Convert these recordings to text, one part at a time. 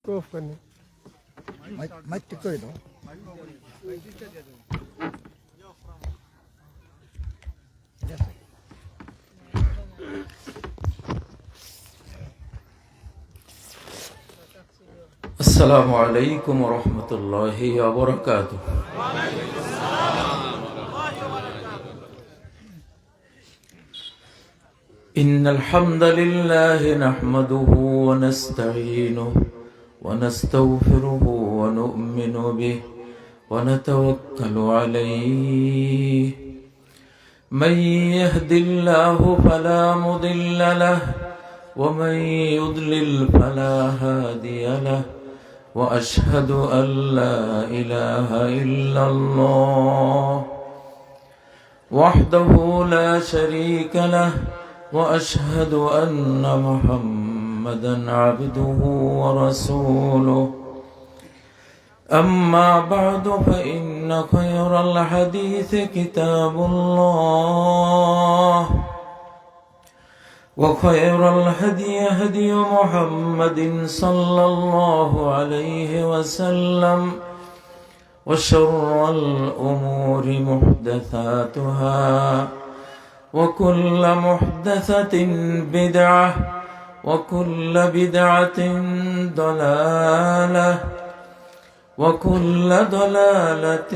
Kofani. Mic ঠিক করে দাও। السلام عليكم ورحمة الله وبركاته. إن الحمد لله نحمده ونستعينه ونستغفره ونؤمن به ونتوكل عليه. من يهد الله فلا مضل له ومن يضلل فلا هادي له وأشهد أن لا إله إلا الله وحده لا شريك له وأشهد أن محمدا عبده ورسوله. أما بعد فإن خير الحديث كتاب الله وخير الهدي هدي محمد صلى الله عليه وسلم وشر الأمور محدثاتها وكل محدثة بدعة وكل بدعة ضلالة وكل ضلالة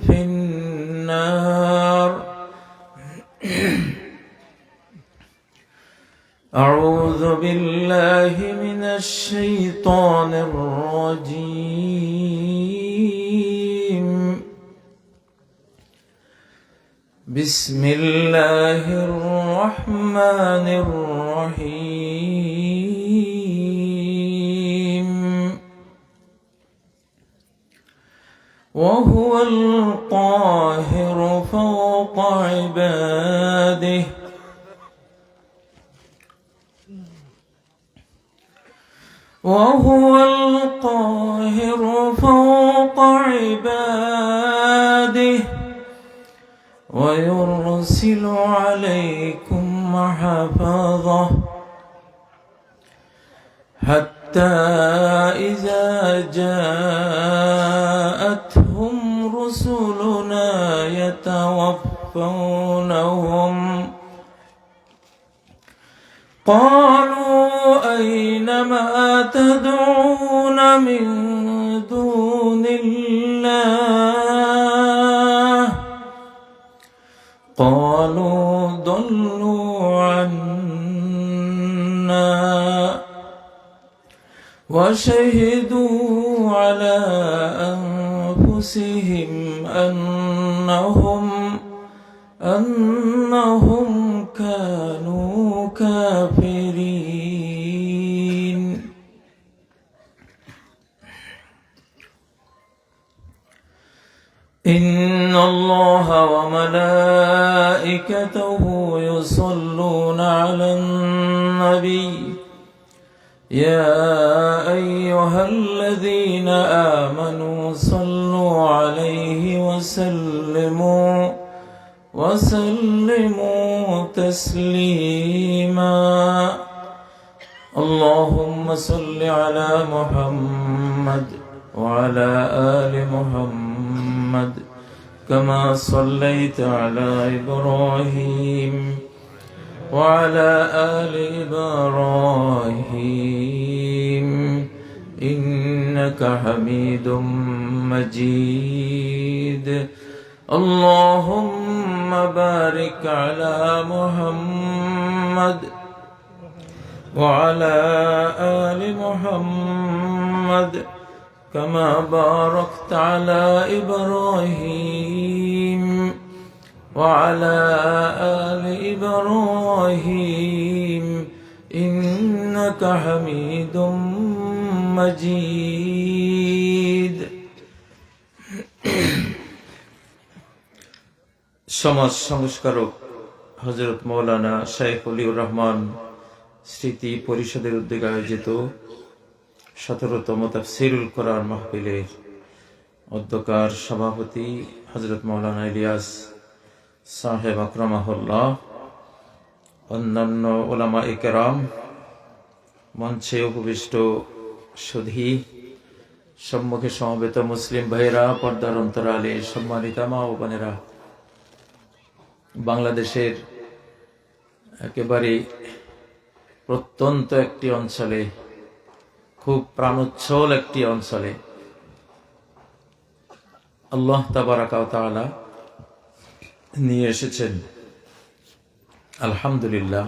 في النار. أعوذ بالله من الشيطان الرجيم. بسم الله الرحمن الرحيم. وهو القاهر فوق عباده وهو القاهر فوق عباده ويرسل عليكم حفظه حتى إذا جاءتهم رسلنا يتوفونهم قالوا أين ما تدعون من دون الله قالوا ضلوا عنا وشهدوا على أنفسهم أنهم كانوا كافرين. إن الله وملائكته يصلون على النبي يا أيها الذين آمنوا صلوا عليه وسلموا تسليما. اللهم صل على محمد وعلى آل محمد كما صليت على إبراهيم وعلى آل إبراهيم إنك حميد مجيد. اللهم بارك على محمد وعلى آل محمد كما باركت على إبراهيم وعلى آل إبراهيم إنك حميد مجيد. সমাজ সংস্কারক হযরত মাওলানা শাইখ ওলিউর রহমান স্মৃতি পরিষদের উদ্যোগে আয়োজিত 17তম তাফসীরুল কোরআন মাহফিলের অধ্যকার সভাপতি হযরত মাওলানা ইলিয়াস সাহেব আকরামাহুল্লাহ, অন্যান্য উলামা ইকরাম, মঞ্চে উপবিষ্ট সুধী সম্মুখে সমবেত মুসলিম ভাইয়েরা, পর্দার অন্তরালে সম্মানিতা মা ও বোনেরা, বাংলাদেশের একেবারে প্রত্যন্ত একটি অঞ্চলে, খুব প্রাণোচ্ছল একটি অঞ্চলে আল্লাহ তাবারাকা ওয়া তাআলা নিয়ে এসেছেন। আলহামদুলিল্লাহ।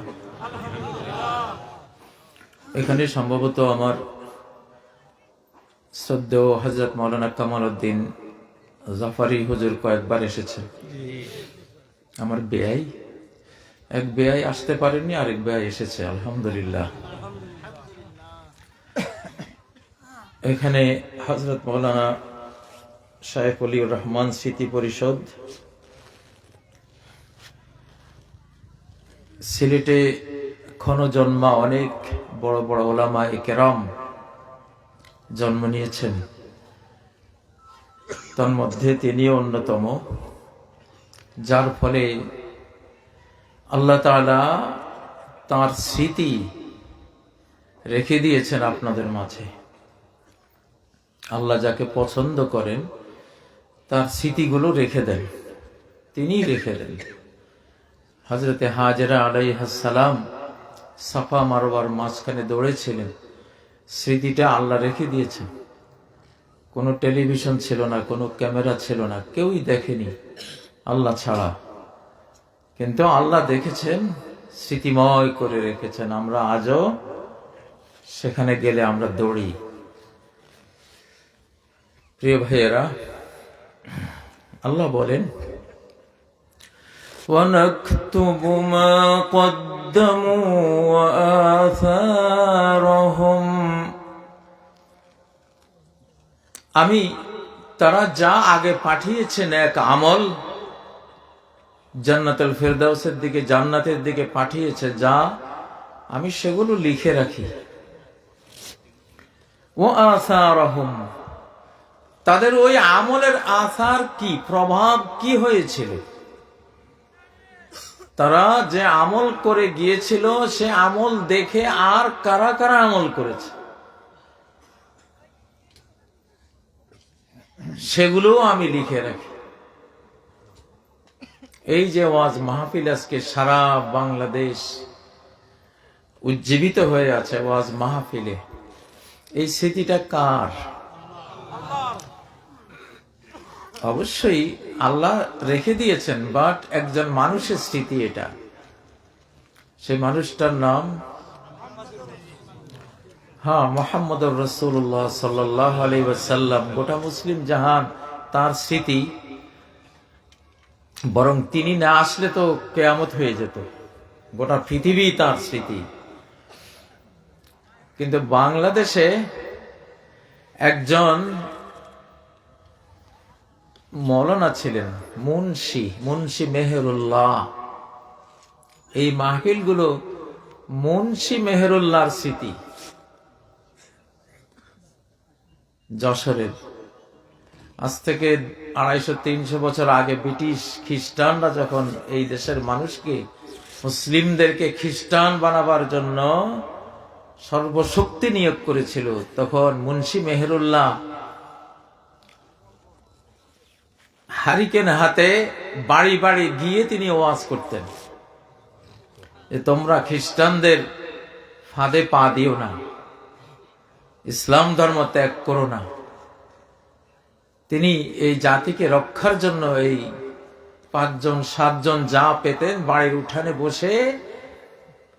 এখানে সম্ভবত আমার শ্রদ্ধেয় হযরত মাওলানা কামাল উদ্দিন জাফারি হুজুর কয়েকবার এসেছেন। আমার বেয়াই, এক বেয়াই আসতে পারেননি, আরেক বেয়াই এসেছে। আলহামদুলিল্লাহ। এখানে হযরত মাওলানা শাইখ ওলিউর রহমান স্মৃতি পরিষদ, সিলেটে ক্ষণজন্মা অনেক বড় বড় উলামায়ে কেরাম জন্ম নিয়েছেন, তন্মধ্যে তিনিও অন্যতম, যার ফলে আল্লাহ তাআলা তাঁর স্মৃতি রেখে দিয়েছেন আপনাদের মাঝে। আল্লাহ যাকে পছন্দ করেন তার স্মৃতিগুলো রেখে দেন, তিনি রেখে দেন। হযরতে হাজেরা আলাইহিস সালাম সাফা মারওয়ার মাঝখানে দৌড়েছিলেন, স্মৃতিটা আল্লাহ রেখে দিয়েছেন। কোনো টেলিভিশন ছিল না, কোনো ক্যামেরা ছিল না, কেউই দেখেনি আল্লাহ ছাড়া, কিন্তু আল্লাহ দেখেছেন, স্মৃতিময় করে রেখেছেন। আমরা আজও সেখানে গেলে আমরা দৌড়ি। প্রিয় ভাইয়েরা, আল্লাহ বলেন وَنَكْتُبُ مَا قَدَّمُوا وَآثَارَهُمْ, আমি তারা যা আগে পাঠিয়েছেন এক আমল, জান্নাতুল ফেরদাউসের দিকে, জান্নাতের দিকে পাঠিয়েছে, যা আমি সেগুলো লিখে রাখি। وَآثَارَهُمْ, তাদের ওই আমলের আসার কি, প্রভাব কি হয়েছিল, তারা যে আমল করে গিয়েছিল সে আমল দেখে আর কারা কারা আমল করেছে সেগুলো আমি লিখে রাখি। এই যে ওয়াজ মাহফিল আজকে সারা বাংলাদেশ উজ্জীবিত হয়ে আছে ওয়াজ মাহফিলে, এই স্মৃতিটা কার? অবশ্যই আল্লাহ রেখে দিয়েছেন, বাট একজন মানুষের স্মৃতি এটা। সেই মানুষটার নাম মুহাম্মদুর রাসূলুল্লাহ সাল্লাল্লাহু আলাইহি ওয়াসাল্লাম। গোটা মুসলিম জাহান তার স্মৃতি, বরং তিনি না আসলে তো কিয়ামত হয়ে যেত, গোটা পৃথিবী তার স্মৃতি। কিন্তু বাংলাদেশে একজন মৌলানা ছিলেন, মুন্সি মেহেরুল্লাহ। এই মাহফিলগুলো মুন্সি মেহেরুল্লাহর স্মৃতি। যশোরের, আজ থেকে 250-300 বছর আগে ব্রিটিশ খ্রিস্টানরা যখন এই দেশের মানুষকে, মুসলিমদেরকে খ্রিস্টান বানাবার জন্য সর্বশক্তি নিয়োগ করেছিল, তখন মুন্সি মেহেরুল্লাহ হারিকেন হাতে বাড়ি বাড়ি গিয়ে তিনি ওয়াজ করতেন যে তোমরা খ্রিস্টানদের ফাঁদে পা দিও না, ইসলাম ধর্ম ত্যাগ করো না। তিনি এই জাতিকে রক্ষার জন্য এই 5-7 যা পেতেন বাড়ির উঠানে বসে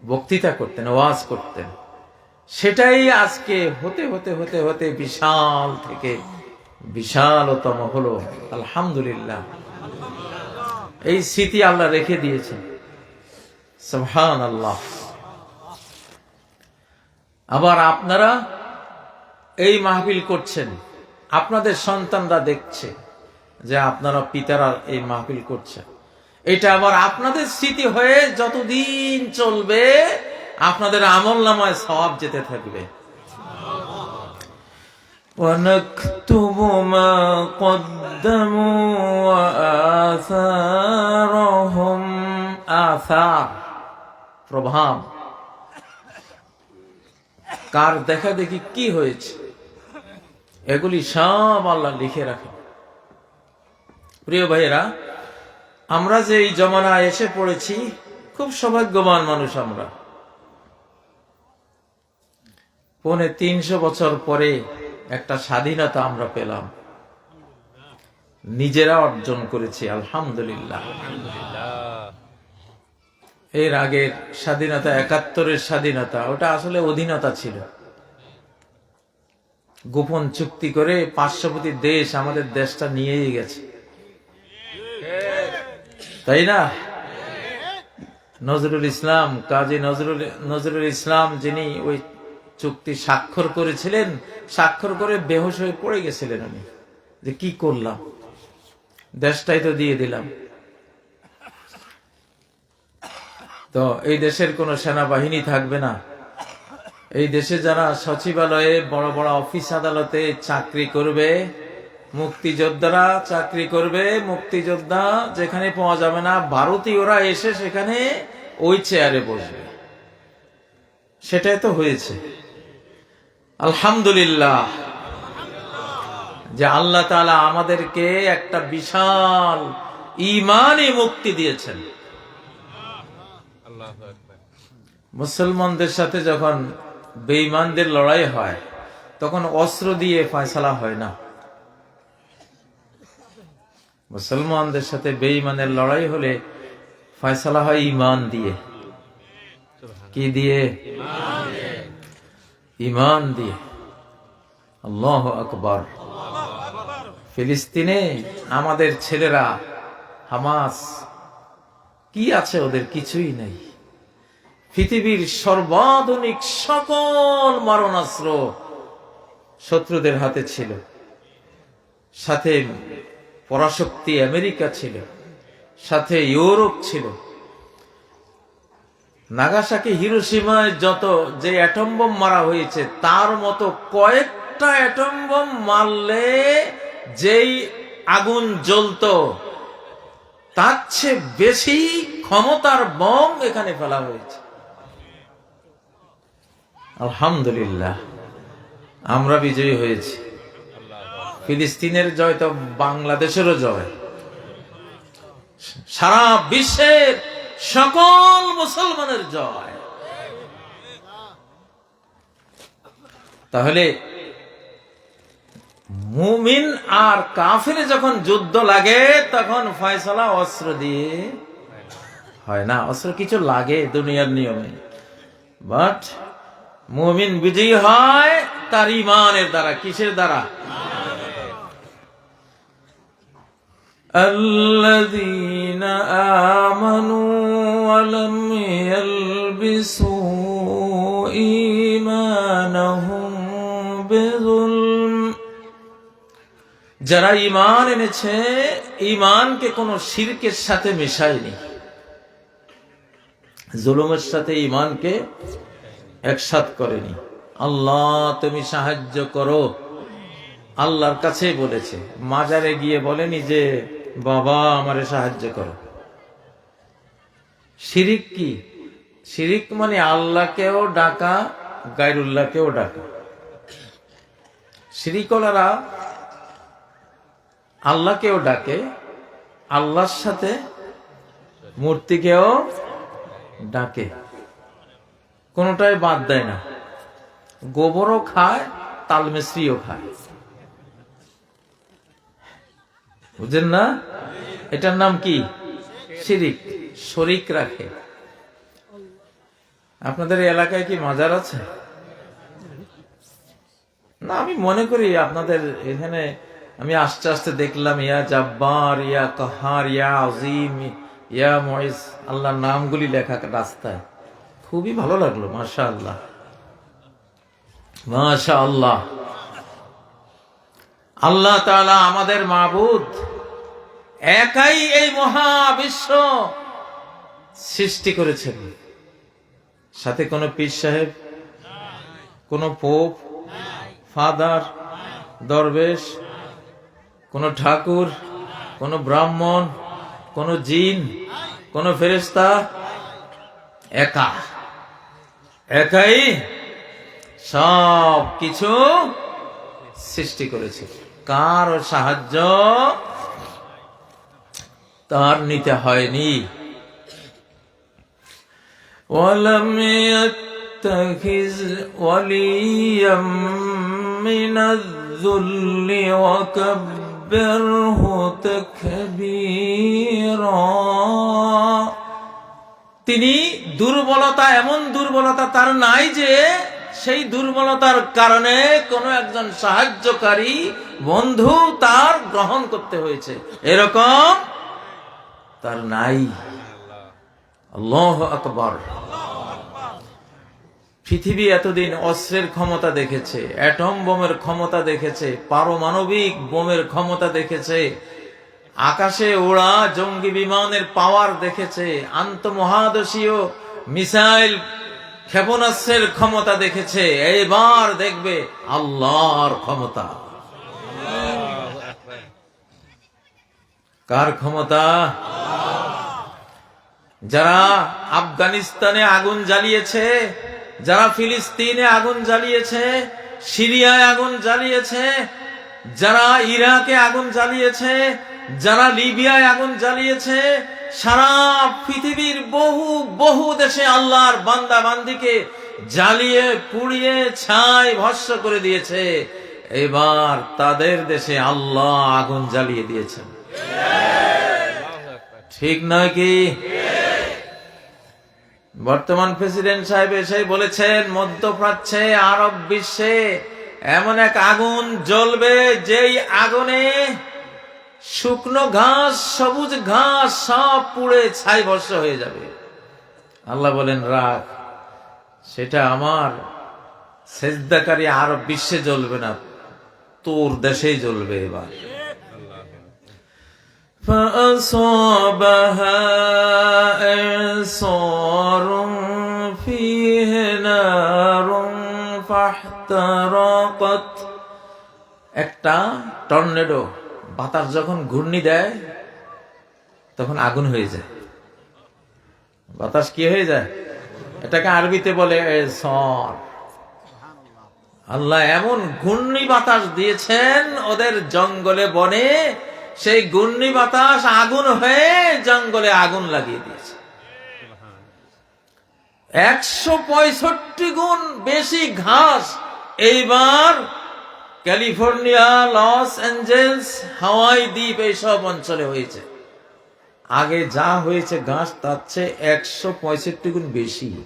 বক্তৃতা করতেন, ওয়াজ করতেন। সেটাই আজকে হতে হতে হতে হতে বিশাল থেকে বিশালতম হলো। আলহামদুলিল্লাহ, এই স্মৃতি আল্লাহ রেখে দিয়েছেন। সুবহানাল্লাহ। আবার আপনারা এই মাহফিল করছেন, আপনাদের সন্তানরা দেখছে যে আপনারা পিতারা এই মাহফিল করছেন, এটা আবার আপনাদের স্মৃতি হয়ে যতদিন চলবে আপনাদের আমলনামায় সওয়াব যেতে থাকবে। وَنَكْتُبُ مَا قَدَّمُوا وَآثَارَهُمْ, আসার প্রভাব। কার দেখা দেখি কি হয়েছে, এগুলি সব আল্লাহ লিখে রাখে। প্রিয় ভাইয়েরা, আমরা যে এই জমানায় এসে পড়েছি, খুব সৌভাগ্যবান মানুষ আমরা। 350 বছর পরে একটা স্বাধীনতা আমরা পেলাম, নিজেরা অর্জন করেছি, আলহামদুলিল্লাহ। এর আগের স্বাধীনতা, 71-এর স্বাধীনতা, ওটা আসলে অধীনতা ছিল। গোপন চুক্তি করে পার্শ্ববর্তী দেশ আমাদের দেশটা নিয়েই গেছে, তাই না? নজরুল ইসলাম, কাজী নজরুল ইসলাম, যিনি ওই চুক্তি স্বাক্ষর করেছিলেন, স্বাক্ষর করে বেহুশ হয়ে পড়ে গেছিলেন উনি, যে কি করলাম, দেশটাই তো দিয়ে দিলাম। তো এই দেশের কোনো সেনাবাহিনী থাকবে না, এই দেশে যারা সচিবালয়ে বড় বড় অফিস আদালতে চাকরি করবে, মুক্তিযোদ্ধারা চাকরি করবে, মুক্তিযোদ্ধা যেখানে পাওয়া যাবে না, ভারতীয়রা এসে সেখানে ওই চেয়ারে বসবে। সেটাই তো হয়েছে, আলহামদুলিল্লাহ, যে আল্লাহ তাআলা আমাদেরকে একটা বিশাল ঈমানি মুক্তি দিয়েছেন। মুসলমানদের সাথে যখন বেঈমানদের লড়াই হয়, তখন অস্ত্র দিয়ে ফয়সালা হয় না। মুসলমানদের সাথে বেঈমানের লড়াই হলে ফয়সালা হয় ঈমান দিয়ে। কি দিয়ে? ঈমান দিয়ে। আল্লাহু আকবার। ফিলিস্তিনে আমাদের ছেলেরা, হামাস, কি আছে ওদের? কিছুই নেই। পৃথিবীর সর্বাধুনিক সকল মারণাস্ত্র শত্রুদের হাতে ছিল, সাথে পরাশক্তি আমেরিকা ছিল, সাথে ইউরোপ ছিল। নাগাসাকি হিরোশিমায় যত যে অ্যাটম বোম মারা হয়েছে, তার মতো কয়েকটা অ্যাটম বোম মারলে যেই আগুন জ্বলতো, তার চেয়ে বেশি ক্ষমতার বোম এখানে ফেলা হয়েছে। আলহামদুলিল্লাহ, আমরা বিজয়ী হয়েছি। ফিলিস্তিনের জয় তো বাংলাদেশেরও জয়, সারা বিশ্বের সকল মুসলমানের জয়। তাহলে মুমিন আর কাফির যখন যুদ্ধ লাগে, তখন ফয়সালা অস্ত্র দিয়ে হয় না। অস্ত্র কিছু লাগে দুনিয়ার নিয়মে, বাট মুমিন বিজয়ী হয় তার ঈমানের দ্বারা। কিসের দ্বারা? আল্লাযীনা আমানু ওয়া লাম ইয়ালবিসু ঈমানাহুম বিযুলম। যারা ঈমান এনেছে, ঈমানকে কোনো শিরকের সাথে মেশায়নি, জুলুমের সাথে ঈমানকে একসাথ করেনি। আল্লাহ তুমি সাহায্য করো, আল্লাহর কাছে বলেছে, মাজারে গিয়ে বলেনি যে বাবা আমারে সাহায্য করো। শিরিক কি? শিরিক মানে আল্লাহকেও ডাকা, গায়রুল্লাহকেও ডাকা। শিরিকওয়ালারা আল্লাহকেও ডাকে, আল্লাহর সাথে মূর্তিকেও ডাকে, কোনটাই বাদ দেয় না। গোবরও খায়, তালমিস্রিও খায়, বুঝেন না? এটার নাম কি? শিরিক। শরিক রাখে। আপনাদের এলাকায় কি মাজার আছে? না, আমি মনে করি আপনাদের এখানে, আমি আস্তে আস্তে দেখলাম ইয়া জাব্বার, ইয়া কাহার, ইয়া আজিম, ইয়া মুইজ, আল্লাহর নামগুলি লেখা রাস্তায়। খুবই ভালো লাগলো, মাশাআল্লাহ, মাশাআল্লাহ। আল্লাহ তাআলা আমাদের মাবুদ, একাই এই মহাবিশ্ব সৃষ্টি করেছেন। সাথে কোনো পীর সাহেব, কোনো পোপ, ফাদার, দরবেশ, কোনো ঠাকুর, কোনো ব্রাহ্মণ, কোনো জিন, কোনো ফেরেশতা, একাই সব কিছু সৃষ্টি করেছে। কার সাহায্য তার নিতে হয়নি। ওয়ালাম ইয়াত্তাখিজ ওয়ালিয়াম মিনায-যুল্লি ওয়া কাব্বিরহু তাকবীরা। তিনি দুর্বলতা, এমন দুর্বলতা তার নাই যে সেই দুর্বলতার কারণে কোনো একজন সাহায্যকারী বন্ধু তার গ্রহণ করতে হয়েছে, এরকম তার নাই। আল্লাহু আকবার। পৃথিবী এতদিন অস্ত্রের ক্ষমতা দেখেছে, অ্যাটম বোমের ক্ষমতা দেখেছে, পারমাণবিক বোমের ক্ষমতা দেখেছে, আকাশে ওড়া জঙ্গি বিমানের পাওয়ার দেখেছে, আন্তঃমহাদেশীয় মিসাইল ক্ষেপণাস্ত্রের ক্ষমতা দেখেছে। এবার দেখবে আল্লাহর ক্ষমতা। কার ক্ষমতা? যারা আফগানিস্তানে আগুন জ্বালিয়েছে, যারা ফিলিস্তিনে আগুন জ্বালিয়েছে, সিরিয়ায় আগুন জ্বালিয়েছে, যারা ইরাকে আগুন জ্বালিয়েছে, যারা লিবিয়ায় আগুন জ্বালিয়েছে, সারা পৃথিবীর বহু বহু দেশে আল্লাহর বান্দা বান্দিকে জ্বালিয়ে পুড়িয়ে ছাই ভস্ম করে দিয়েছে। এবার তাদের দেশে আল্লাহ আগুন জ্বালিয়ে দিয়েছেন। ঠিক নয় কি? বর্তমান প্রেসিডেন্ট সাহেব এসে বলেছেন মধ্যপ্রাচ্যে, আরব বিশ্বে এমন এক আগুন জ্বলবে যেই আগুনে শুকনো ঘাস, সবুজ ঘাস সব পুড়ে ছাই ভস্ম হয়ে যাবে। আল্লাহ বলেন রাখ, সেটা আমার সেজদাকারী আরব বিশ্বে জ্বলবে না, তোর দেশেই জ্বলবে। এবার فأصابها إعصار فيه نار فاحترقت। একটা টর্নেডো বাতাস যখন ঘূর্ণি দেয় তখন আগুন হয়ে যায়। বাতাস কি হয়ে যায়? এটাকে আরবিতে বলে সর। আল্লাহ এমন ঘূর্ণি বাতাস দিয়েছেন ওদের জঙ্গলে বনে, সেই ঘূর্ণি বাতাস আগুন হয়ে জঙ্গলে আগুন লাগিয়ে দিয়েছে। 165 গুণ বেশি ঘাস এইবার ক্যালিফোর্নিয়া, লস অ্যাঞ্জেলস, হাওয়াই দ্বীপ এইসব অঞ্চলে হয়েছে। আগে যা হয়েছে ঘাস তার চেয়ে 165 গুণ বেশি।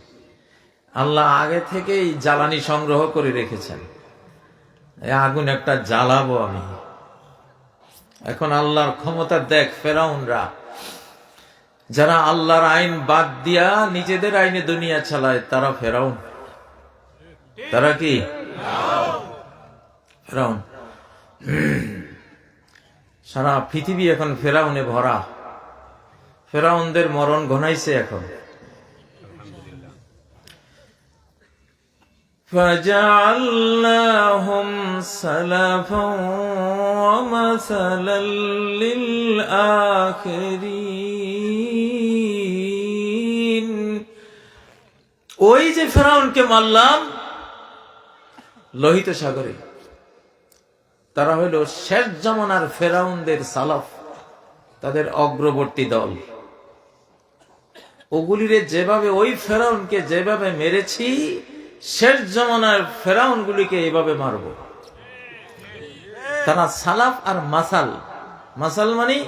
আল্লাহ আগে থেকেই জ্বালানি সংগ্রহ করে রেখেছেন, এই আগুন একটা জ্বালাবো আমি। এখন আল্লাহর ক্ষমতা দেখ। ফেরাউনরা, যারা আল্লাহর আইন বাদ দিয়া নিজেদের আইনে দুনিয়া চালায়, তারা ফেরাউন। তারা কি? ফেরাউন। সারা পৃথিবী এখন ফেরাউনে ভরা। ফেরাউনদের মরণ ঘনাইছে এখন। فَجَعَلْنَاهُمْ سَلَفًا وَمَثَلًا لِلْآخِرِينَ। ওই যে ফেরাউনকে মারলাম লোহিত সাগরে, তারা হইল শেষ জামানার ফেরাউনদের সালাফ, তাদের অগ্রবর্তী দল। ওগুলিরে যেভাবে, ওই ফেরাউনকে যেভাবে মেরেছি, শেষ জামানার ফেরাউন গুলিকে এইভাবে মারব। তারা সালাফ আর মাসাল। মাসাল মানে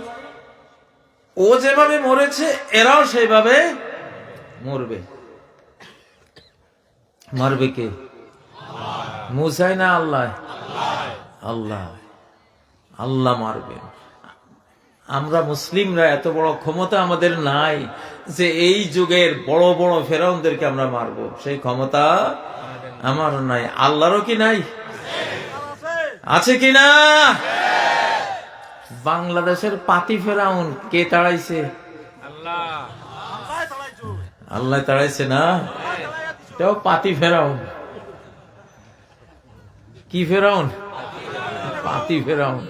ও যেভাবে মরেছে এরাও সেইভাবে মরবে। মারবে কে? মুসাই না আল্লাহ? আল্লাহ। আল্লাহ মারবে। আমরা মুসলিমরা এত বড় ক্ষমতা আমাদের নাই যে এই যুগের বড় বড় ফেরাউনদেরকে আমরা মারবো, সেই ক্ষমতা আমার নাই। আল্লাহরও কি নাই? আছে কি না? বাংলাদেশের পাতি ফেরাউন কে তাড়াইছে? আল্লাহ তাড়াইছে না? এটাও পাতি ফেরাউন। কি ফেরাউন? পাতি ফেরাউন।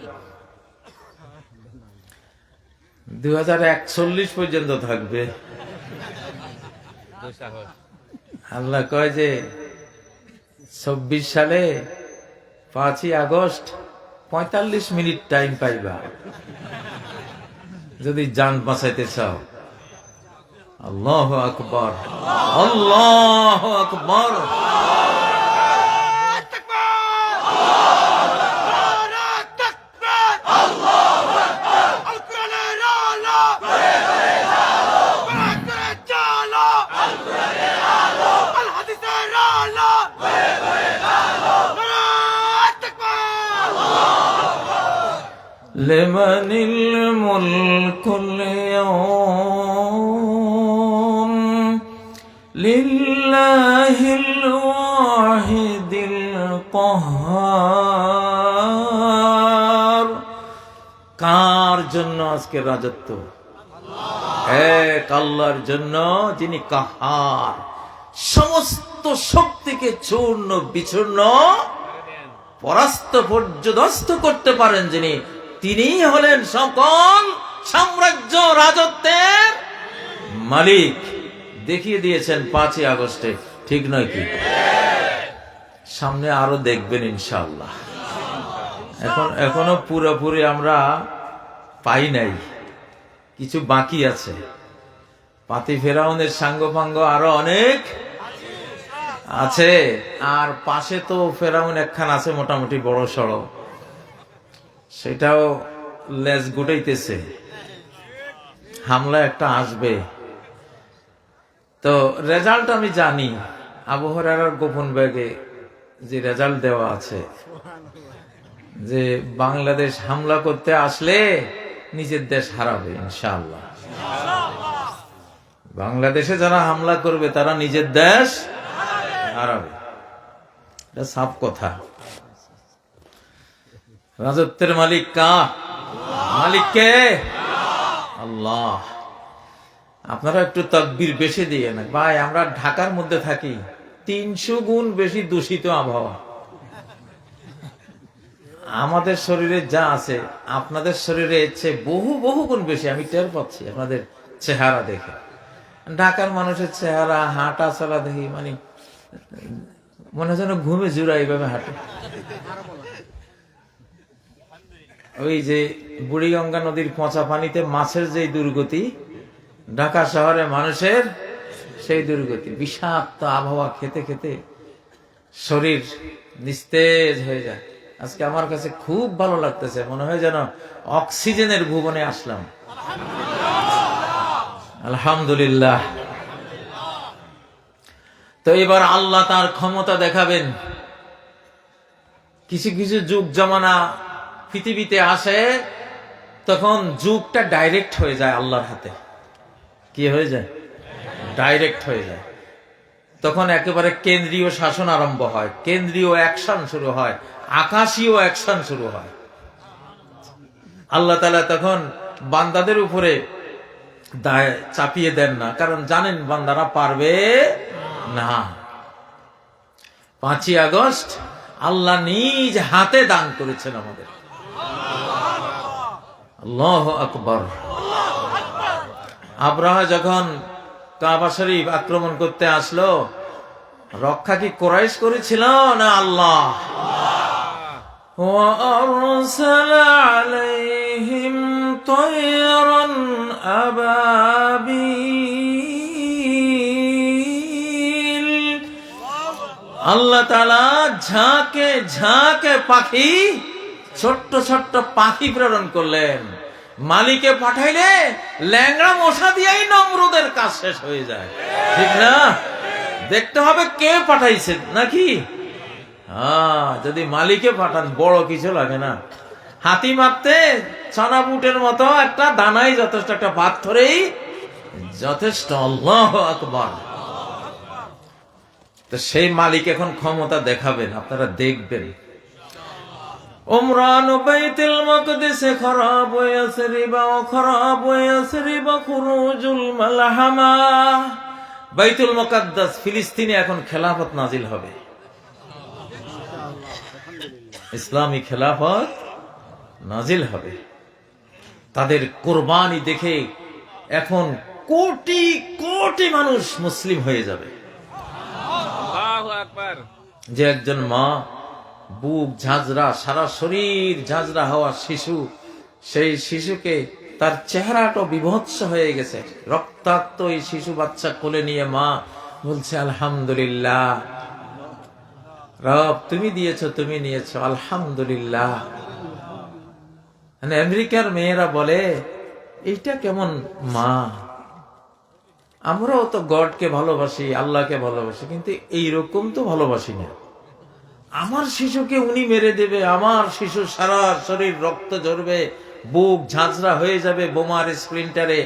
2041 পর্যন্ত থাকবে। আল্লাহ কয় যে 24 সালে 5ই আগস্ট 45 মিনিট টাইম পাইবা যদি জান বাঁচাইতে চাও। আল্লাহু আকবার, আল্লাহু আকবার। لمن الملك اليوم لله الواحد القهار। কার জন্য আজকে রাজত্ব? এক আল্লাহর জন্য, যিনি কাহার, সমস্ত শক্তিকে চূর্ণ বিচূর্ণ পরাস্ত পর্যদস্ত করতে পারেন যিনি, তিনিই হলেন সকল সাম্রাজ্য রাজত্বের মালিক। দেখিয়ে দিয়েছেন 5ই আগস্টে, ঠিক নয় কি? সামনে আরো দেখবেন ইনশাআল্লাহ। এখনো পুরোপুরি আমরা পাই নাই, কিছু বাকি আছে। পাতি ফেরাউনের সাঙ্গপাঙ্গ আরো অনেক আছে। আর পাশে তো ফেরাউন একখান আছে মোটামুটি বড় সড়ো, সেটাও লেজ গুটাইতেছে, হামলা একটা আসবে। তো রেজাল্ট আমি জানি, আবু হুরায়রার গোপন ব্যাগে যে রেজাল্ট দেওয়া আছে যে বাংলাদেশ হামলা করতে আসলে নিজের দেশ হারাবে ইনশাআল্লাহ। বাংলাদেশে যারা হামলা করবে তারা নিজের দেশ হারাবে, এটা সাফ কথা। রাজত্বের মালিক কার? মালিক কে? আল্লাহ। আপনারা একটু তাকবীর বেশি দিয়ে না ভাই, আমরা ঢাকার মধ্যে থাকি, 300 গুণ বেশি দূষিত আবহাওয়া। আমাদের শরীরে যা আছে আপনাদের শরীরে এর চেয়ে বহু বহু গুণ বেশি, আমি টের পাচ্ছি আপনাদের চেহারা দেখে। ঢাকার মানুষের চেহারা, হাঁটা চলা দেখি মানে মনে হয় যেন ঘুমে জুড়া এইভাবে হাঁটে। ওই যে বুড়িগঙ্গা নদীর পচা পানিতে মাছের যে দুর্গতি, ঢাকা শহরে মানুষের সেই দুর্গতি। বিষাক্ত আবহাওয়া খেতে খেতে শরীর নিস্তেজ হয়ে যায়। আজকে আমার কাছে খুব ভালো লাগতেছে, মনে হয় যেন অক্সিজেনের ভুবনে আসলাম। আলহামদুলিল্লাহ। তো এবার আল্লাহ তার ক্ষমতা দেখাবেন। কিছু কিছু যুগ জামানা পৃথিবীতে আসে, তখন যুগটা ডাইরেক্ট হয়ে যায় আল্লাহর হাতে। কি হয়ে যায়? ডাইরেক্ট হয়ে যায়। তখন একেবারে কেন্দ্রীয় শাসন আরম্ভ হয়, কেন্দ্রীয় অ্যাকশন শুরু হয়, আকাশীয় অ্যাকশন শুরু হয়। আল্লাহ তাআলা তখন বান্দাদের উপরে দায় চাপিয়ে দেন না, কারণ জানেন বান্দারা পারবে না। 5ই আগস্ট আল্লাহ নিজ হাতে দান করেছেন আমাদের। আল্লাহু আকবার। আব্রাহা যখন কাবা শরীফ আক্রমণ করতে আসলো, রক্ষা কি কুরাইশ করেছিল না আল্লাহ? وَأَرْسَلَ عَلَيْهِمْ طَيْرًا أَبَابِيلَ। আল্লাহ তাআলা ঝাঁকে ঝাঁকে পাখি, ছোট্ট ছোট্ট পাখি প্রেরণ করলেন। মালিকে পাঠাইলে ল্যাংড়া মশা দিয়েই নমরুদের কাজ শেষ হয়ে যায়, ঠিক না? দেখতে হবে কে পাঠাইছে নাকি। যদি মালিকে পাঠান বড় কিছু লাগে না, হাতি মারতে ছানা বুটের মতো একটা দানাই যথেষ্ট, একটা পাথরেই যথেষ্ট। আল্লাহু আকবার। তো সেই মালিক এখন ক্ষমতা দেখাবেন, আপনারা দেখবেন। উমরান বাইতুল মাকদিসে খরাব ইয়াসরিবা ওয়া খরাব ইয়াসরিবা খুরুজুল মালহামা। বাইতুল মুকাদ্দাস ফিলিস্তিনে এখন খেলাফত নাজিল হবে, ইসলামী খেলাফত নাজিল হবে। তাদের কুরবানি দেখে এখন কোটি কোটি মানুষ মুসলিম হয়ে যাবে। আল্লাহু আকবার। যে একজন মা বুক ঝাঁঝরা, সারা শরীর ঝাঁঝরা হওয়া শিশু, সেই শিশুকে তার চেহারাটা বিভৎস হয়ে গেছে, রক্তাক্ত এই শিশু বাচ্চা কোলে নিয়ে মা বলছে আলহামদুলিল্লাহ, রব তুমি দিয়েছো, তুমি নিয়েছো, আলহামদুলিল্লাহ। মানে আমেরিকার মেয়েরা বলে এইটা কেমন মা, আমরাও তো গডকে ভালোবাসি, আল্লাহকে ভালোবাসি, কিন্তু এইরকম তো ভালোবাসি না। আমার শিশুকে উনি মেরে দেবে, আমার শিশু সারা শরীর রক্ত ঝরবে, বুক ঝাঁঝরা হয়ে যাবে বোমার স্প্লিন্টারে,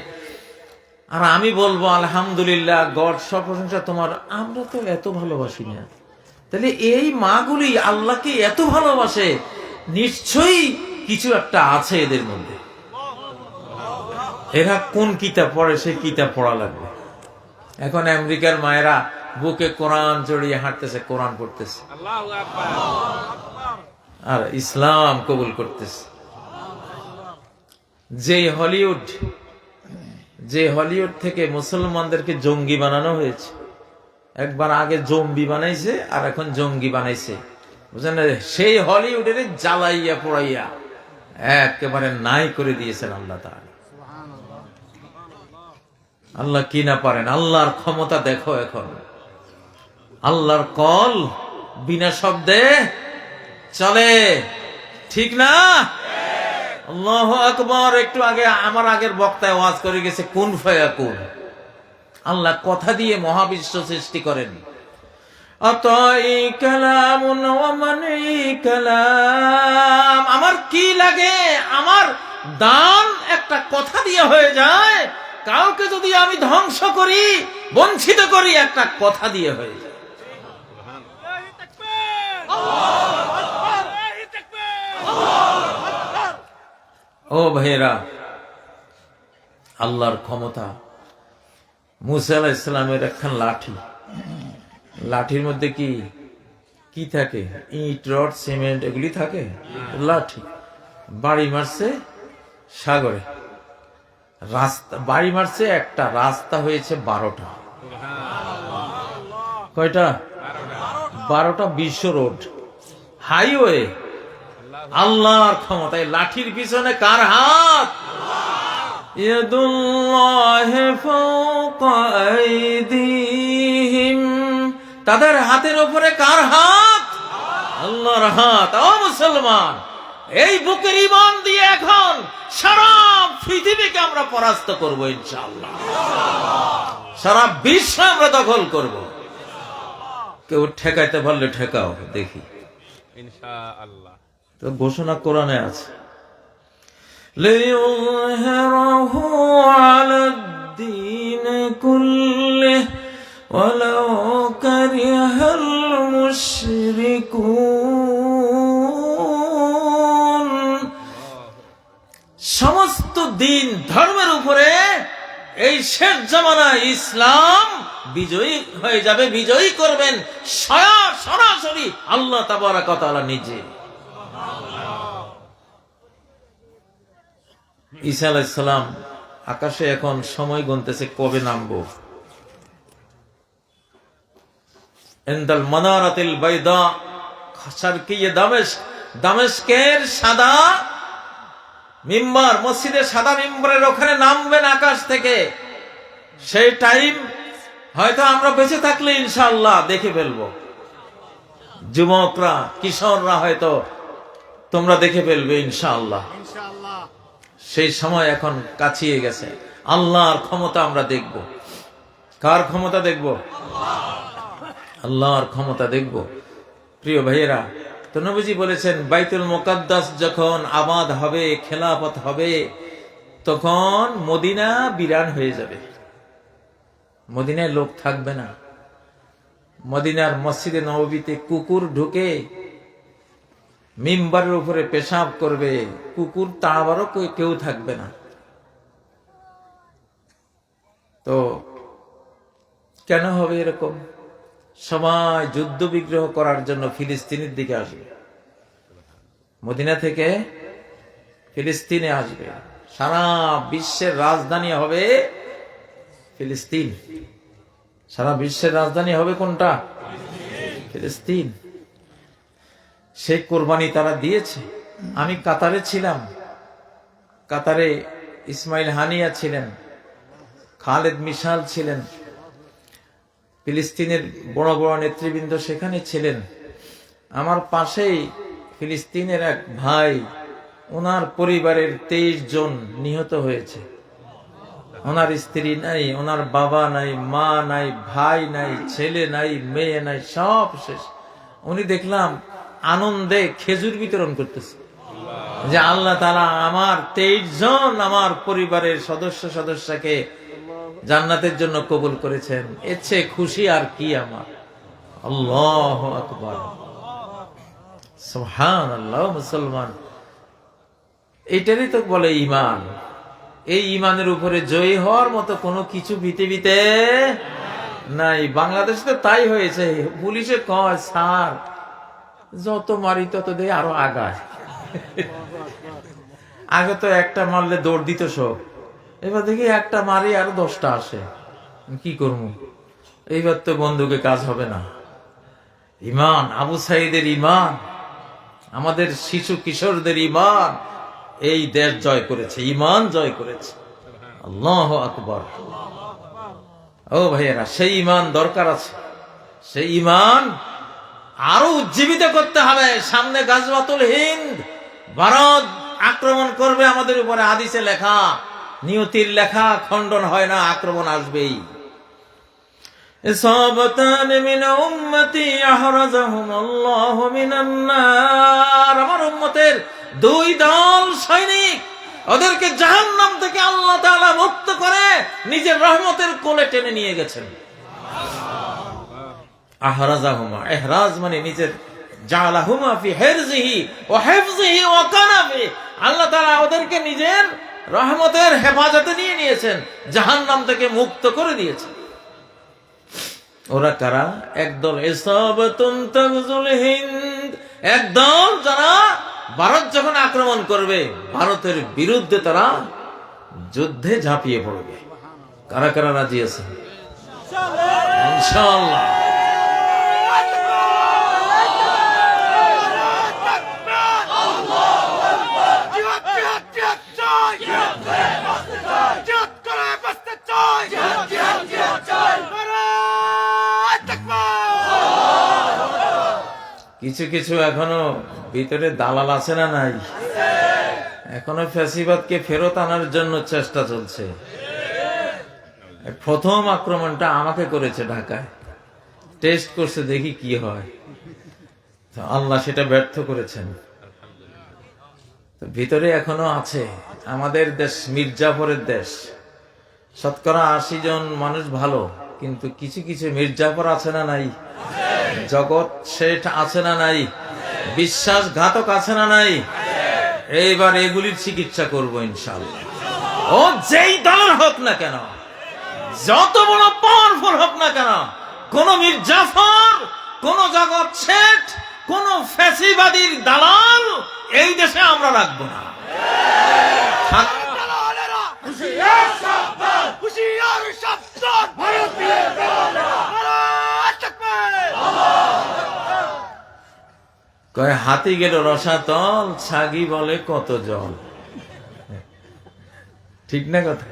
আর আমি বলবো আলহামদুলিল্লাহ, গড সব প্রশংসা তোমার। আমরা তো এত ভালোবাসি না। তাহলে এই মাগুলি আল্লাহকে এত ভালোবাসে, নিশ্চয়ই কিছু একটা আছে এদের মধ্যে। এরা কোন কিতাব পড়ে, সেই কিতাব পড়া লাগবে। এখন আমেরিকার মায়েরা বুকে কোরআন জড়িয়ে হাঁটতেছে, কোরআন পড়তেছে, আর ইসলাম কবুল করতেছে। যে হলিউড থেকে মুসলমানদেরকে জঙ্গি বানানো হয়েছে, একবার আগে জম্বি বানাইছে আর এখন জঙ্গি বানাইছে, বুঝলেন? সেই হলিউডের জ্বালাইয়া পোড়াইয়া একেবারে নাই করে দিয়েছেন আল্লাহ তাআলা। আল্লাহ কি না পারেন, আল্লাহর ক্ষমতা দেখো। এখন আল্লাহর কল বিনা শব্দে চলে, ঠিক না? আল্লাহু আকবার। একটু আগে আমার আগের বক্তায় ওয়াজ করে গেছে কুন ফায়াকুন। আল্লাহ কথা দিয়ে মহাবিশ্ব সৃষ্টি করেন। আতাই কালামুন ওয়া মানি কালাম। আমার কি লাগে, আমার দান একটা কথা দিয়ে হয়ে যায়। কাউকে যদি আমি ধ্বংস করি, বঞ্চিত করি, একটা কথা দিয়ে হয়ে যায়। ও ভাইয়েরা, আল্লাহর ক্ষমতা। মুসা আলাইহিস সালামের একখান লাঠি, লাঠির মধ্যে কি কি থাকে? ইট, রড, সিমেন্ট এগুলি থাকে। লাঠি বাড়ি মারছে সাগরে, রাস্তা বাড়ি মারছে একটা, রাস্তা হয়েছে 12টা। কয়টা? 12টা বিশ্ব রোড, হাইওয়ে। আল্লাহর ক্ষমতা। এই লাঠির পিছনে কার হাত? ইয়াদুল্লাহি ফাওকা আইদিহিম। তাদের হাতের উপরে কার হাত? আল্লাহর হাত। ও মুসলমান, এই বুকের ঈমান দিয়ে এখন সারা পৃথিবীকে আমরা পরাস্ত করব ইনশাআল্লাহ। সারা বিশ্ব আমরা দখল করব। কেউ ঠেকাইতে পারলে ঠেকাও, দেখি ইনশাআল্লাহ। তো ঘোষণা কোরআনে আছে, লিইয়ুযহিরাহু আলাদ-দীন কুল্লিহি ওয়ালাউ কারিহাল মুশরিকুন। সমস্ত দিন ধর্মের উপরে এই শেষ জামানায় ইসলাম বিজয়ী হয়ে যাবে, বিজয়ী করবেন সরাসরি আল্লাহ তাবারাক ওয়া তাআলা নিজে। ঈসা আলাইহিস সালাম আকাশে এখন সময় গুনতেছে কবে নামবো। ইনদাল মানারাতিল বাইদা শারকিয়ে দামেস্ক, দামেস্কের সাদা মিম্বার, মসজিদের সাদা মিম্বরের ওখানে নামবেন আকাশ থেকে। সেই টাইম হয়তো আমরা বেঁচে থাকলে ইনশাআল্লাহ দেখে ফেলবো। যুবকরা, কিশোররা হয়তো তোমরা দেখে ফেলবে ইনশাআল্লাহ। সেই সময় এখন কাছিয়ে গেছে। আল্লাহর ক্ষমতা আমরা দেখব। কার ক্ষমতা দেখব? আল্লাহর ক্ষমতা দেখব। প্রিয় ভাইয়েরা, তো নবীজি বলেছেন বাইতুল মুকাদ্দাস যখন আবাদ হবে, খেলাফত হবে, তখন মদিনা বিরান হয়ে যাবে। মদিনায় লোক থাকবে না। মদিনার মসজিদে নববীতে কুকুর ঢুকে মিম্বারের উপরে পেশাব করবে, কুকুর তাড়াবারও কেউ থাকবে না। তো কেন হবে এরকম? সবাই যুদ্ধ বিগ্রহ করার জন্য ফিলিস্তিনের দিকে আসবে, মদিনা থেকে ফিলিস্তিনে আসবে। সারা বিশ্বের রাজধানী হবে ফিলিস্তিন। সারা বিশ্বের রাজধানী হবে কোনটা? ফিলিস্তিন। সেই কোরবানি তারা দিয়েছে। আমি কাতারে ছিলাম, কাতারে ইসমাইল হানিয়া ছিলেন, খালেদ মিশাল ছিলেন, ফিলিস্তিনের বড় বড় নেতৃবৃন্দ সেখানে ছিলেন। আমার পাশেই ফিলিস্তিনের এক ভাই, ওনার পরিবারের 23 জন নিহত হয়েছে। ওনার স্ত্রী নাই, ওনার বাবা নাই, মা নাই, ভাই নাই, ছেলে নাই, মেয়ে নাই, সব শেষ। উনি দেখলাম আনন্দে খেজুর বিতরণ করতেছে, যে আল্লাহ তাআলা আমার 23 জন আমার পরিবারের সদস্যকে জান্নাতের জন্য কবুল করেছেন। এর চেয়ে খুশি আর কি আমার। আল্লাহু আকবার, সুবহানাল্লাহ। মুসলমান, এটারই তো বলে ঈমান। এই ঈমানের উপরে জয়ী হওয়ার মতো কোনো কিছু পৃথিবীতে নাই। বাংলাদেশে তো তাই হয়েছে। পুলিশে কয়, স্যার যত মারি তত দিয়ে আরো আগায়। আগে তো একটা মারলে দৌড় দিত সব, এবার দেখি একটা মারি আর 10টা আসে। কি করবো? এইবার তো বন্দুকে কাজ হবে না। ঈমান, আবু সাঈদের ঈমান, আমাদের শিশু কিশোরদের ঈমান এই দেশ জয় করেছে, ঈমান জয় করেছে। আল্লাহু আকবার। ও ভাইয়েরা, সেই ঈমান দরকার আছে। সেই ঈমান আরো উজ্জীবিত করতে হবে। সামনে গাজওয়াতুল হিন্দ, ভারত আক্রমণ করবে আমাদের উপরে। হাদিসে লেখা, নিয়তির লেখা, খণ্ডন হয় না, আক্রমণ আসবেই। ইসাবাতান মিন উম্মতি আহরাজাহুমুল্লাহু মিনান নার। আমার উম্মতের 2 দল সৈনিক, ওদেরকে জাহান্নাম থেকে আল্লাহ তাআলা মুক্ত করে নিজের রহমতের কোলে টেনে নিয়ে গেছেন। আহরাজাহুমা, ইহরাজ মানে নিজের, জালাহুমা ফি হিরজিহি ওয়া হিফজিহি ওয়া কানাফি। আল্লাহ তাআলা ওদেরকে নিজের রহমতের হেফাজতে নিয়ে নিয়েছেন, জাহান্নাম থেকে মুক্ত করে দিয়েছেন। ওরা কারা? একদল ইসাবাতুন তাগজুল হিন্দ, একদল যারা ভারত যখন আক্রমণ করবে ভারতের বিরুদ্ধে তারা যুদ্ধে ঝাঁপিয়ে পড়বে। কারা কারা রাজি আছেন? ইনশাআল্লাহ। কিছু কিছু এখনো ভিতরে দালাল আছে না নাই? এখনো ফ্যাসিবাদকে ফেরত আনার জন্য চেষ্টা চলছে। প্রথম আক্রমণটা আমাকে করেছে ঢাকায়, টেস্ট করছে দেখি কি হয়। আল্লাহ সেটা ব্যর্থ করেছেন। ভিতরে এখনো আছে। আমাদের দেশ মির্জাফরের দেশ, শতকরা 80 জন মানুষ ভালো, কিন্তু কিছু কিছু মির্জাফর আছে না নাই? জগৎ শেঠ আছে না নাই? বিশ্বাসঘাতক আছে না নাই? এইবার এগুলির চিকিৎসা করবো ইনশাআল্লাহ। ও যেই দলের হোক না কেন, যত বড় পাওয়ারফুল হোক না কেন, কোন মির্জাফর, কোন জগৎ শেঠ, কোন ফ্যাসিবাদীর দালাল এই দেশে আমরা রাখবো না। কয় হাতি গেল রসাতল, ছাগি বলে কত জল। ঠিক না কথা?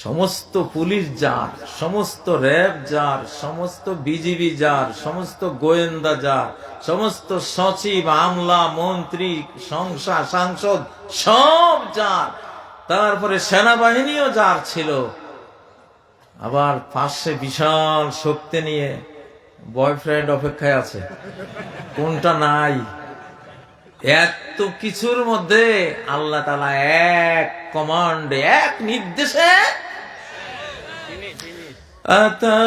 সমস্ত পুলিশ যার, সমস্ত র্যাব যার, সমস্ত বিজিবি যার, সমস্ত গোয়েন্দা যার, সমস্ত সচিব, আমলা, মন্ত্রী, সাংসদ সব যার, তারপরে সেনাবাহিনীও যার ছিল, আবার পাশে বিশাল শক্তি নিয়ে বয়ফ্রেন্ড অপেক্ষায় আছে, কোনটা নাই? এত কিছুর মধ্যে আল্লাহ তাআলা এক কমান্ডে, এক নির্দেশে, আতা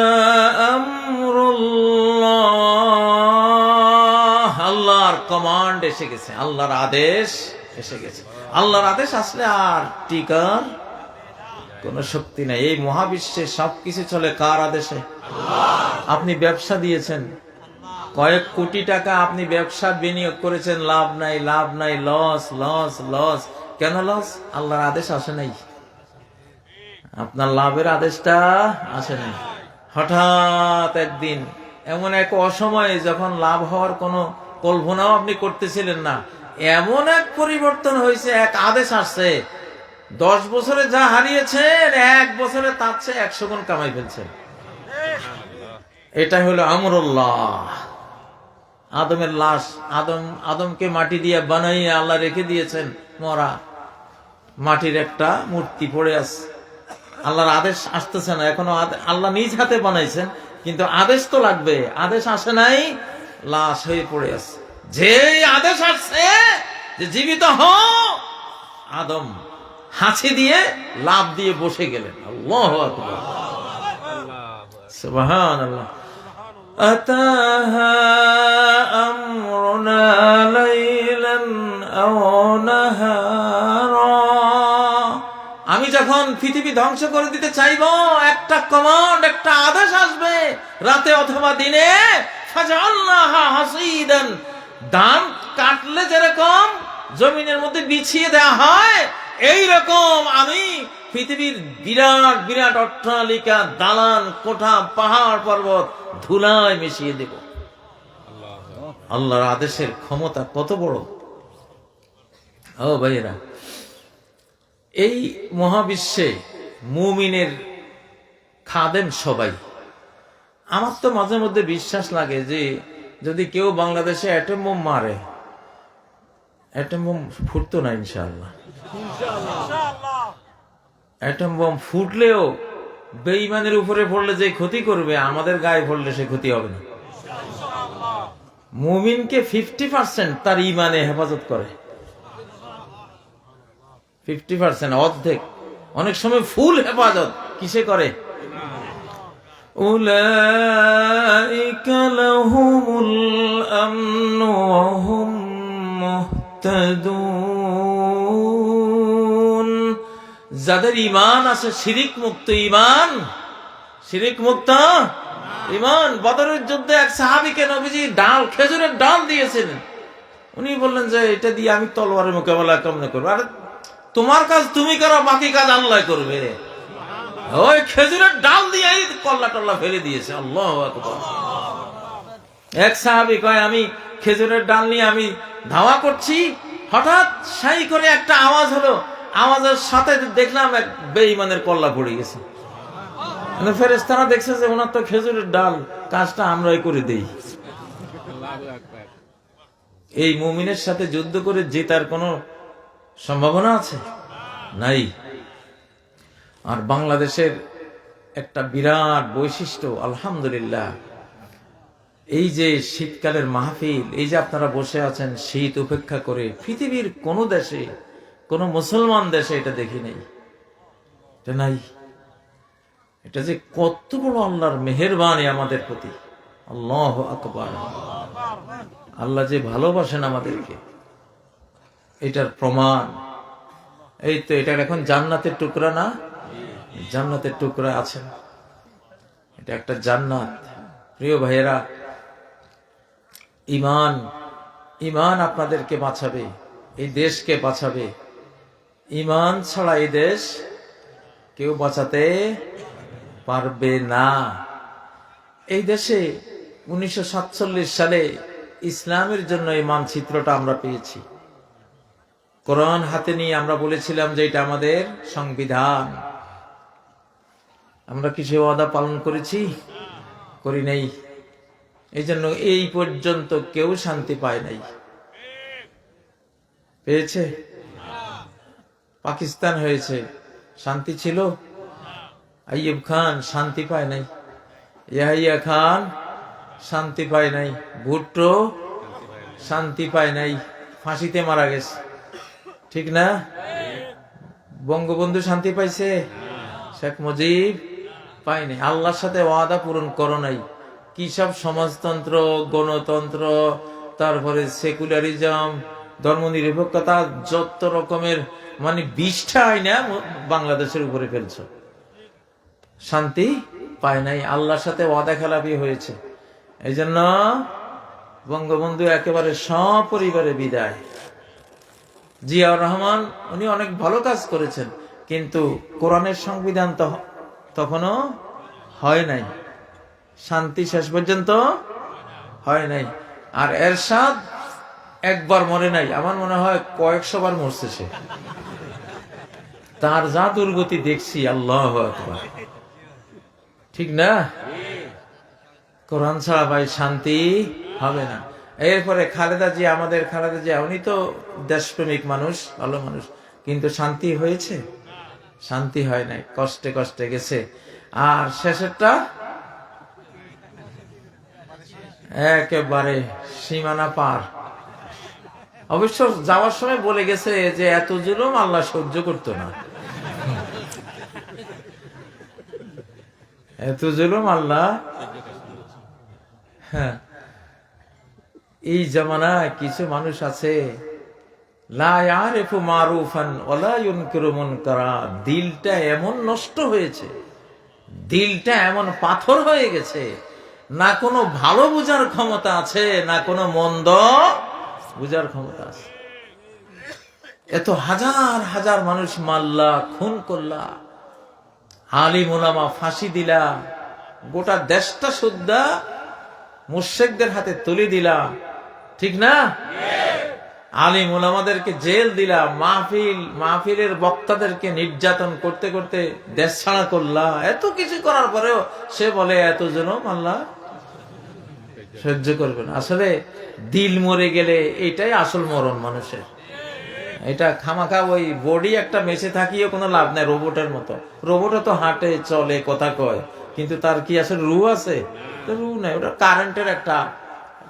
আমরুল্লাহ, আল্লাহর কমান্ড এসে গেছে, আল্লাহর আদেশ এসে গেছে। আল্লাহর আদেশ আসলে আর টিকার কোন শক্তি নাই। এই মহাবিশ্বে সবকিছু চলে কার আদেশে? আপনি ব্যবসা দিয়েছেন, কয়েক কোটি টাকা আপনি ব্যবসা বিনিয়োগ করেছেন, লাভ নাই, লাভ নাই, লস লস লস। কেন লস? আল্লাহর আদেশ আসে নাই, আপনার লাভের আদেশটা আসে নাই। হঠাৎ একদিন এমন এক অসময়ে যখন লাভ হওয়ার কোনো কল্পনাও আপনি করতেছিলেন না, এমন এক পরিবর্তন হয়েছে, এক আদেশ আসছে, 10 বছরে যা হারিয়েছেন 1 বছরে তার চেয়ে 100 গুণ কামাই ফেলছেন। এটা হলো আমরুল্লাহ। আদমের লাশ, আদমকে মাটি দিয়ে বানাইয়ে আল্লাহ রেখে দিয়েছেন মরা, মাটির একটা মূর্তি পড়ে আছে। আল্লাহর আদেশ আসতেছে না এখনো, আল্লাহ নিজ হাতে বানাইছেন, কিন্তু আদেশ তো লাগবে, আদেশ আসে নাই, লাশ হয়ে পড়ে আছে। যে আদেশ আসছে যে জীবিত হও, আদম হাঁচি দিয়ে লাভ দিয়ে বসে গেলেন। আল্লাহু আকবার, সুবহানাল্লাহ। আতাহা আমরুনা লাইলান আও নাহারা, আমি যখন পৃথিবী ধ্বংস করে দিতে চাইবো, একটা কমান্ড, একটা আদেশ আসবে রাতে অথবা দিনে, ফাজআলনাহা হাসীদান, ধান কাটলে যেরকম জমিনের মধ্যে বিছিয়ে দেওয়া হয়, এই রকম আমি পৃথিবীর বিরাট বিরাট অট্টালিকা, দালান কোঠা, পাহাড় পর্বত ধুলায় মিশিয়ে দেব। আল্লাহর আদেশের ক্ষমতা কত বড়! ও ভাইয়েরা, এই মহাবিশ্বে মুমিনের খাদেম সবাই। আমার তো মাঝে মধ্যে বিশ্বাস লাগে যে যদি কেউ বাংলাদেশে অ্যাটম বোম মারে, অ্যাটম বোম ফুটতো না ইনশাআল্লাহ। অ্যাটম বোম ফুটলেও বেঈমানের উপরে পড়লে যে ক্ষতি করবে, আমাদের গায়ে পড়লে সে ক্ষতি হবে না। মুমিনকে 50% তার ঈমানে হেফাজত করে, 50%, অর্ধেক, অনেক সময় ফুল হেফাজত কিসে করে? উলাইকা লাহুমুল আমনু ওয়া হুম মুহতাদুন, যাদের ঈমান আছে, শিরিক মুক্ত ঈমান, শিরিক মুক্ত ঈমান। বদরের যুদ্ধে এক সাহাবীকে নবীজি ডাল, খেজুরের ডাল দিয়েছিলেন। উনি বললেন যে এটা দিয়ে আমি তলোয়ারের মোকাবেলা কেমনে করবো? আরে তোমার কাজ তুমি করো, বাকি কাজ আল্লাহ করবে। ওই খেজুরের ডাল দিয়ে কল্লা টল্লা ফেলে দিয়েছে। আল্লাহু আকবার। এক সাহাবী কয়, আমি খেজুরের ডাল নিয়ে আমি ধাওয়া করছি, হঠাৎ সাই করে একটা আওয়াজ হলো, আওয়াজের সাথে দেখলাম এক বেঈমানের কল্লা পড়ে গেছে। ফেরেশতারা দেখছে যে ওনার তো খেজুরের ডাল, কাজটা আমরাই করে দেই। এই মুমিনের সাথে যুদ্ধ করে জেতার কোনো সম্ভাবনা আছে? নাই। আর বাংলাদেশের একটা বিরাট বৈশিষ্ট্য, আলহামদুলিল্লাহ, এই যে শীতকালের মাহফিল, এই যে আপনারা বসে আছেন শীত উপেক্ষা করে, পৃথিবীর কোন দেশে, কোন মুসলমান দেশে এটা দেখি নাই। এটা নাই। এটা যে কত বড় আল্লাহর মেহেরবানি আমাদের প্রতি। আল্লাহু আকবার। আল্লাহ যে ভালোবাসেন আমাদেরকে, এটার প্রমাণ এই তো। এটা এখন জান্নাতের টুকরা না? জান্নাতের টুকরা আছেন, এটা একটা জান্নাত। প্রিয় ভাইয়েরা, ঈমান, ঈমান আপনাদেরকে বাঁচাবে, এই দেশকে বাঁচাবে। ঈমান ছাড়া এই দেশ কেউ বাঁচাতে পারবে না। এই দেশে 1947 সালে ইসলামের জন্য এই মানচিত্রটা আমরা পেয়েছি। কোরআন হাতে নিয়ে আমরা বলেছিলাম যে এটা আমাদের সংবিধান। আমরা কি সে ওয়াদা পালন করেছি? করি নাই। এই জন্য এই পর্যন্ত কেউ শান্তি পায় নাই। পেয়েছে? পাকিস্তান হয়েছে, শান্তি ছিল? আইয়ুব খান শান্তি পায় নাই, ইয়াহিয়া খান শান্তি পায় নাই, ভুট্টো শান্তি পায় নাই, ফাঁসিতে মারা গেছে, ঠিক না? বঙ্গবন্ধু শান্তি পাইছে? শেখ মুজিব পায় নাই। আল্লাহর সাথে ওয়াদা পূরণ করো নাই। কি সব সমাজতন্ত্র, গণতন্ত্র, তারপরে সেকুলারিজম, ধর্মনিরপেক্ষতা, যত রকমের মানে 20টা আইনা বাংলাদেশের উপরে ফেলছ, শান্তি পায় নাই। আল্লাহর সাথে ওয়াদা খেলাপি হয়েছে। এই জন্য বঙ্গবন্ধু একেবারে সপরিবারে বিদায়। জিয়াউর রহমান উনি অনেক ভালো কাজ করেছেন, কিন্তু কোরআনের সংবিধান তো তখনও হয় নাই। শান্তি শেষ পর্যন্ত হয় নাই। আর এরশাদ একবার মরে নাই, আমার মনে হয় কয়েকশো বার মরছে সে। তার যা দুর্গতি দেখছি, আল্লাহু আকবার, ঠিক না? কোরআন ছাড়া ভাই শান্তি হবে না। এরপরে খালেদা জিয়া, আমাদের খালেদা জিয়া, উনি তো দেশপ্রেমিক মানুষ, ভালো মানুষ, কিন্তু শান্তি হয়েছে? শান্তি হয় নাই, কষ্টে কষ্টে গেছে। আর শেষেরটা একেবারে সীমানা পার। অবশ্য যাওয়ার সময় বলে গেছে যে এত জুলুম আল্লাহ সহ্য করতো না, এত জুলুম আল্লাহ। হ্যাঁ, এই জামানায় কিছু মানুষ আছে, লা ইয়ারিফু মারুফান ওয়ালা ইউনকিরু মুনকারা। দিলটা এমন নষ্ট হয়েছে, দিলটা এমন পাথর হয়ে গেছে, না কোনো ভালো বুঝার ক্ষমতা আছে, না কোনো মন্দ বুঝার ক্ষমতা আছে। এত হাজার হাজার মানুষ মারলা, খুন করলা, আলিম ওলামা ফাঁসি দিলা, গোটা দেশটা সুদ্ধা মুশরিকদের হাতে তুলে দিলা, ঠিক না? আলিম ওলামাদেরকে জেল দিলা, মাহফিলের বক্তাদেরকে নির্যাতন করতে করতে দেশ ছাড়া করলা। এত কিছু করার পরেও সে বলে এত জুলুম আল্লাহ সহ্য করবে না। আসলে দিল মরে গেলে এটাই আসল মরণ মানুষের। এটা খামাখা ওই বডি একটা মেসে থাকিও কোনো লাভ নাই, রোবটের মতো। রোবটও তো হাঁটে, চলে, কথা কয়, কিন্তু তার কি আসলে রু আছে? রু নাই, ওটা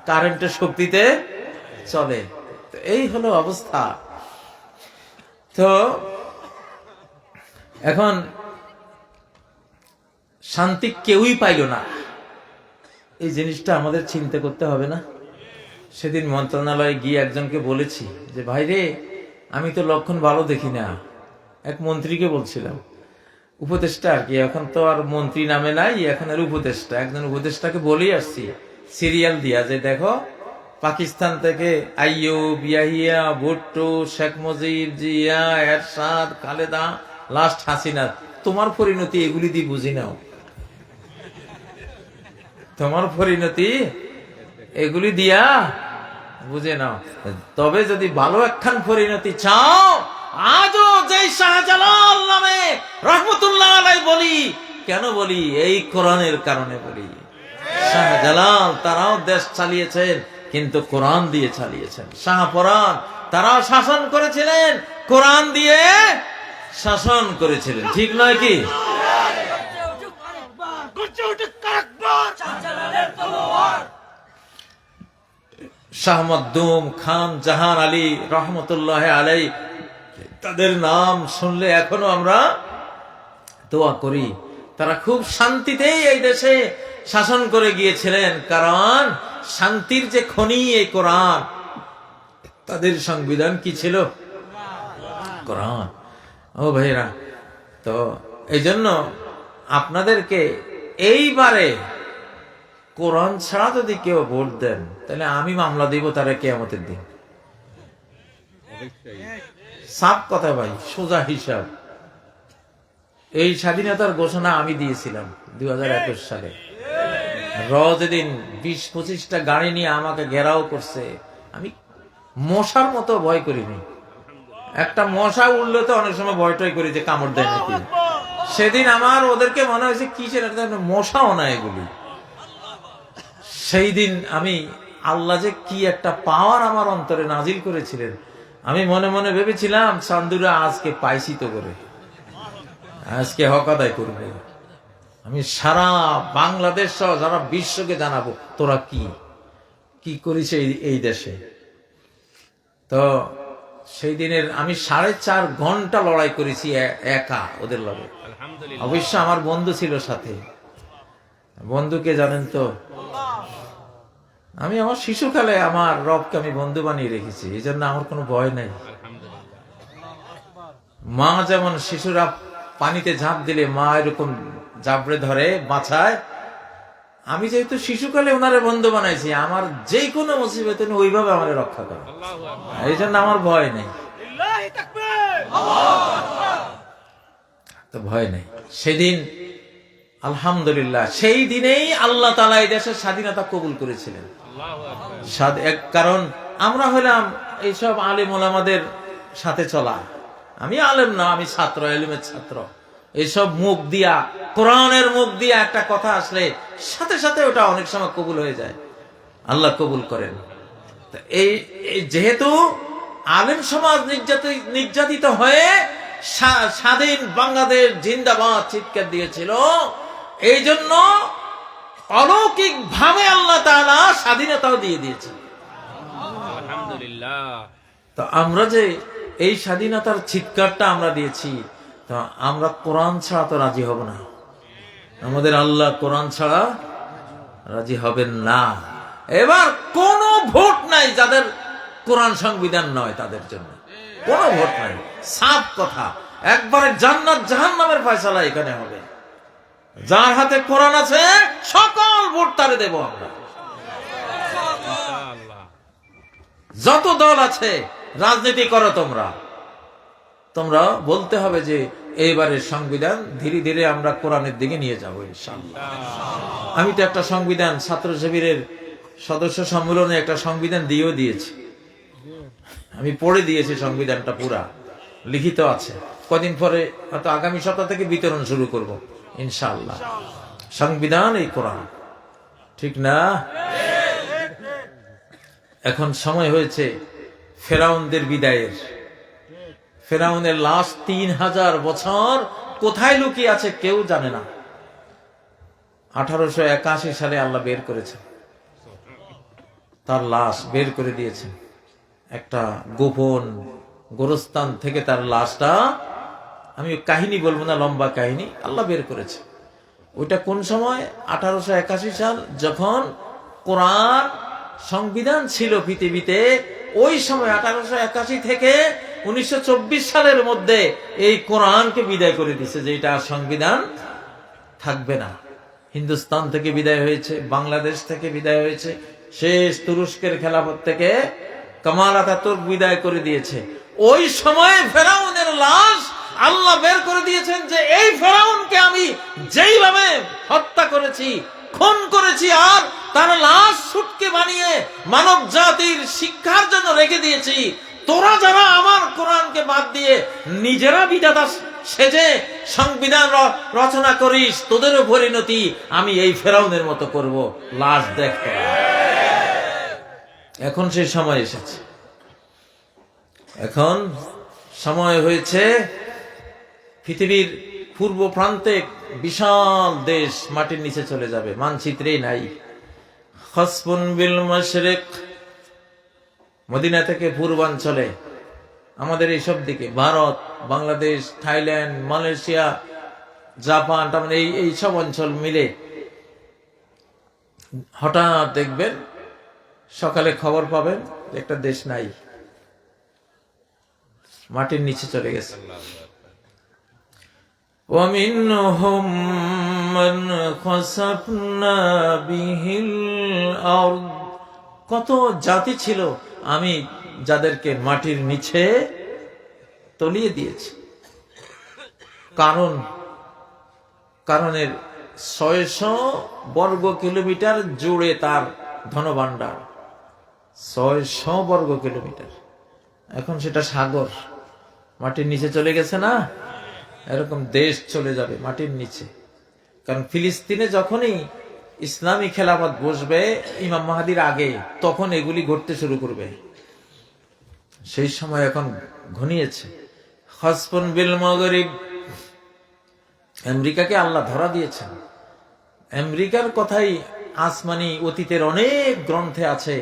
কারেন্টের শক্তিতে চলে। এই হলো অবস্থা। তো এখন শান্তি কেউই পাইল না, এই জিনিসটা আমাদের চিন্তা করতে হবে না? সেদিন মন্ত্রণালয়ে গিয়ে একজনকে বলেছি যে ভাই রে, আমি তো লক্ষণ ভালো দেখি না। এক মন্ত্রীকে বলছিলাম, উপদেষ্টা আর কি, এখন তো আর মন্ত্রী নামে নাই, এখন আর উপদেষ্টা। একজন উপদেষ্টাকে বলেই আসছি সিরিয়াল দিয়া যে দেখো, পাকিস্তান থেকে আইয়ুব, ইয়াহিয়া, ভুট্টো, শেখ মুজিব, জিয়া, এরশাদ, খালেদা, লাস্ট হাসিনা, তোমার পরিণতি এগুলি দিয়ে বুঝি নাও, তোমার পরিণতি এগুলি দিয়া বুঝে নাও। তবে যদি ভালো একখান পরিণতি চাও, আজও যে শাহজালাল নামে রহমতুল্লাহ আলাইহি বলি, কেন বলি? এই কোরআনের কারণে বলি। শাহজালাল তারাও দেশ চালিয়েছেন, কিন্তু কোরআন দিয়ে চালিয়েছেন। শাহপরান তারাও শাসন করেছিলেন, কোরআন দিয়ে শাসন করেছিলেন, ঠিক নয় কি? শাহ মখদুম খান জাহান আলী রহমতুল্লাহ আলাই, তাদের নাম শুনলে এখনো আমরা দোয়া করি। তারা খুব শান্তিতেই এই দেশে শাসন করে গিয়েছিলেন, কারণ শান্তির যে খনি এই কোরআন। তাদের সংবিধান কি ছিল? কোরআন। ও ভাইরা, তো এই জন্য আপনাদেরকে এইবারে কোরআন ছাড়া যদি কেউ ভোট দেন, তাহলে আমি মামলা দিব তারা কিয়ামতের দিন। সাফ কথা ভাই, সোজা হিসাব। এই স্বাধীনতার ঘোষণা আমি দিয়েছিলাম 2021 সালে। যেদিন 20-25টা গাড়ি নিয়ে আমাকে ঘেরাও করছে, আমি মশার মতো ভয় করিনি। একটা মশা উঠলে তো অনেক সময় ভয়টাই করি যে কামড় দেয় নাকি। সেদিন আমার ওদেরকে মনে হয়েছে কিসের একটা মশাও না এগুলি। সেই দিন আমি আল্লাহ যে কি একটা পাওয়ার আমার অন্তরে নাজিল করেছিলেন, আমি মনে মনে ভেবেছিলাম চান্দুরা আজকে পাইছি তো করে, আজকে হক আদায় করবে। আমি সারা বাংলাদেশ সহ সারা বিশ্বকে জানাবো তোরা কি করিস এই দেশে। তো সেই দিনের আমি 4.5 ঘন্টা লড়াই করেছি একা ওদের লড়াই। অবশ্য আমার বন্ধু ছিল সাথে। বন্ধুকে জানেন তো, আমি আমার শিশুকালে আমার রবকে আমি বন্ধু বানিয়ে রেখেছি, এই জন্য আমার কোনো ভয় নাই। মা যেমন শিশুরা পানিতে ঝাঁপ দিলে মা এরকম জাবড়ে ধরে বাঁচায়, আমি যেহেতু শিশুকালে ওনারে বন্ধু বানাইছি, আমার যে কোনো মুসিবতে ওইভাবে আমার রক্ষা করে, এই জন্য আমার ভয় নেই। তো ভয় নেই। সেদিন আলহামদুলিল্লাহ, সেই দিনেই আল্লাহ তাআলা এই দেশের স্বাধীনতা কবুল করেছিলেন। কারণ আমরা হলাম এইসব আলেম ওলামাদের সাথে চলা। আমি আলেম না, আমি ছাত্র, ইলমের ছাত্র। এইসব মুখ দিয়া, কোরআনের মুখ দিয়া একটা কথা আসলে সাথে সাথে ওটা অনেক সময় কবুল হয়ে যায়, আল্লাহ কবুল করেন। এই যেহেতু আলেম সমাজ নির্যাতিত হয়ে স্বাধীন বাংলাদেশ জিন্দাবাদ চিৎকার দিয়েছিল, এই জন্য অলৌকিক ভাবে আল্লাহ তাআলা স্বাধীনতাও দিয়ে দিয়েছে। আলহামদুলিল্লাহ। তো আমরা যে এই স্বাধীনতার চিৎকারটা আমরা দিয়েছি, তো আমরা কোরআন ছাড়া তো রাজি হব না। আমাদের আল্লাহ কোরআন ছাড়া রাজি হবেন না। এবার কোন ভোট নাই যাদের কোরআন সংবিধান নয়, তাদের জন্য কোন ভোট নাই। সাফ কথা, একবারে জান্নাত জাহান্নামের ফয়সালা এখানে হবে। যার হাতে কোরআন আছে সকল ভোট তারে দেব আমরা। ইনশাআল্লাহ। যত দল আছে রাজনীতি করো, তোমরা বলতে হবে যে এইবারের সংবিধান ধীরে ধীরে আমরা কোরআনের দিকে নিয়ে যাবো ইনশাআল্লাহ। আমি তো একটা সংবিধান ছাত্র শিবিরের সদস্য সম্মেলনে একটা সংবিধান দিয়েও দিয়েছি, আমি পড়ে দিয়েছি সংবিধানটা, পুরা লিখিত আছে। কদিন পরে হয়তো আগামী সপ্তাহ থেকে বিতরণ শুরু করব ইনশাআল্লাহ। সংবিধান এই কোরআন, ঠিক না? এখন সময় হয়েছে ফেরাউনদের বিদায়ের। ফেরাউনের লাশ 3000 বছর কোথায় লুকিয়ে আছে কেউ জানে না। 1881 সালে আল্লাহ বের করেছেন, তার লাশ বের করে দিয়েছেন। একটা গোপন গোরস্থান থেকে তার লাশটা, আমি কাহিনী বলবো না, লম্বা কাহিনী, আল্লাহ বের করেছে। ওইটা কোন সময়? 1881 সাল, যখন কোরআন সংবিধান ছিল পৃথিবীতে। ওই সময় 1881 থেকে 1924 সালের মধ্যে এই কোরআনকে বিদায় করে দিছে, যে এটা সংবিধান থাকবে না। হিন্দুস্তান থেকে বিদায় হয়েছে, বাংলাদেশ থেকে বিদায় হয়েছে, শেষ তুরস্কের খেলাফত থেকে কামাল আতাতুর্ক বিদায় করে দিয়েছে। ওই সময় ফেরাউনের লাশ আল্লাহ বের করে দিয়েছেন, যে এই ফেরাউনকে আমি যেইভাবে হত্যা করেছি, খুন করেছি, আর তার লাশ সুটকে বানিয়ে মানব জাতির শিক্ষার জন্য রেখে দিয়েছি, তোরা যারা আমার কোরআনকে বাদ দিয়ে নিজেরা বিধাতা সেজে সংবিধান রচনা করিস, তোদেরও পরিণতি আমি এই ফেরাউনের মতো করব। লাশ দেখতে এখন সেই সময় এসেছে। এখন সময় হয়েছে পৃথিবীর পূর্ব প্রান্তে বিশাল দেশ মাটির নিচে চলে যাবে, মানচিত্রেই নাই। খসফুন বিল মাশরিক, মদিনা থেকে পূর্বাঞ্চলে আমাদের এইসব দিকে Bharat, Bangladesh, Thailand, Malaysia, Japan, এই সব অঞ্চল মিলে হঠাৎ দেখবেন সকালে খবর পাবেন একটা দেশ নাই, মাটির নিচে চলে গেছে। وَمِنْهُمْ مَنْ خَسَفْنَا بِهِ الْأَرْضَ, কত জাতি ছিল আমি যাদেরকে মাটির নিচে তলিয়ে দিয়েছি। কারণের 600 বর্গ কিলোমিটার জুড়ে তার ধনভাণ্ডার, 600 বর্গ কিলোমিটার। এখন সেটা সাগর, মাটির নিচে চলে গেছে না? এরকম দেশ চলে যাবে মাটির নিচে। কারণ ফিলিস্তিনে যখনই ইসলামী খেলাফত বসবে ইমাম মাহদির আগে, তখন এগুলি ঘটতে শুরু করবে। সেই সময় এখন ঘনিয়েছে। খসফুন বিল মাগরিব, আমেরিকাকে আল্লাহ ধরা দিয়েছেন। আমেরিকার কথাই আসমানি অতীতের অনেক গ্রন্থে আছে,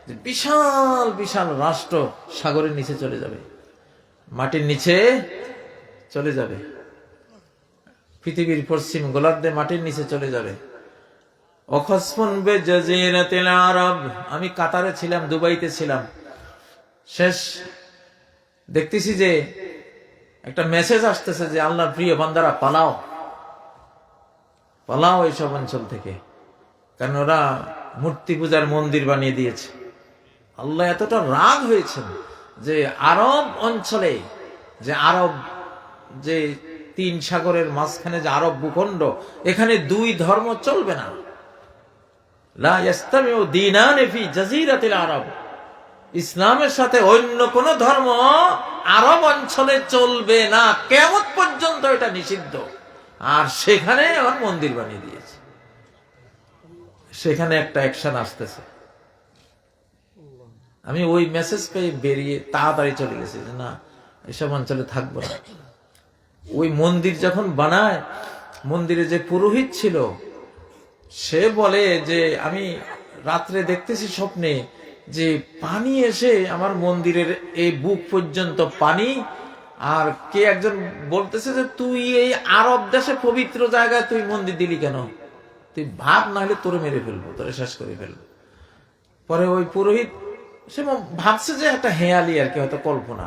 যে বিশাল বিশাল রাষ্ট্র সাগরের নিচে চলে যাবে, মাটির নিচে চলে যাবে। পৃথিবীর পশ্চিম গোলার্ধে মাটির নিচে চলে যাবে। অখসফুন বে জাজিরাতিল আরব, আমি কাতারে ছিলাম, দুবাইতে ছিলাম, শেষ দেখতেছি যে একটা মেসেজ আসতেছে যে আল্লাহর প্রিয় বান্দারা পালাও, পালাও এইসব অঞ্চল থেকে। কারণ ওরা মূর্তি পূজার মন্দির বানিয়ে দিয়েছে। আল্লাহ এতটা রাগ হয়েছেন যে আরব অঞ্চলে, যে আরব যে তিন সাগরের মাঝখানে যে আরব ভূখণ্ড, এখানে দুই ধর্ম চলবে না। লা ইয়াস্তামিউ দীনানি ফি জাযীরাতিল আরব, ইসলামের সাথে অন্য কোন ধর্ম আরব অঞ্চলে চলবে না, কিয়ামত পর্যন্ত এটা নিষিদ্ধ। আর সেখানে আমার মন্দির বানিয়ে দিয়েছে, সেখানে একটা অ্যাকশন আসতেছে। আমি ওই মেসেজ পেয়ে বেরিয়ে তাড়াতাড়ি চলে গেছি যে না, এসব অঞ্চলে থাকবো না। ওই মন্দির যখন বানায়, মন্দিরে যে পুরোহিত ছিল সে বলে যে আমি রাত্রে দেখতেছি স্বপ্নে যে পানি এসে আমার মন্দিরের এই বুক পর্যন্ত পানি। আর কে একজন বলতেছে যে তুই এই আরব দেশে পবিত্র জায়গায় তুই মন্দির দিলি কেন, তুই ভাব, না হলে তোরে মেরে ফেলবো, তোরে শেষ করে ফেলবো। পরে ওই পুরোহিত সে ভাবছে যে একটা হেয়ালি আর কি, হয়তো কল্পনা।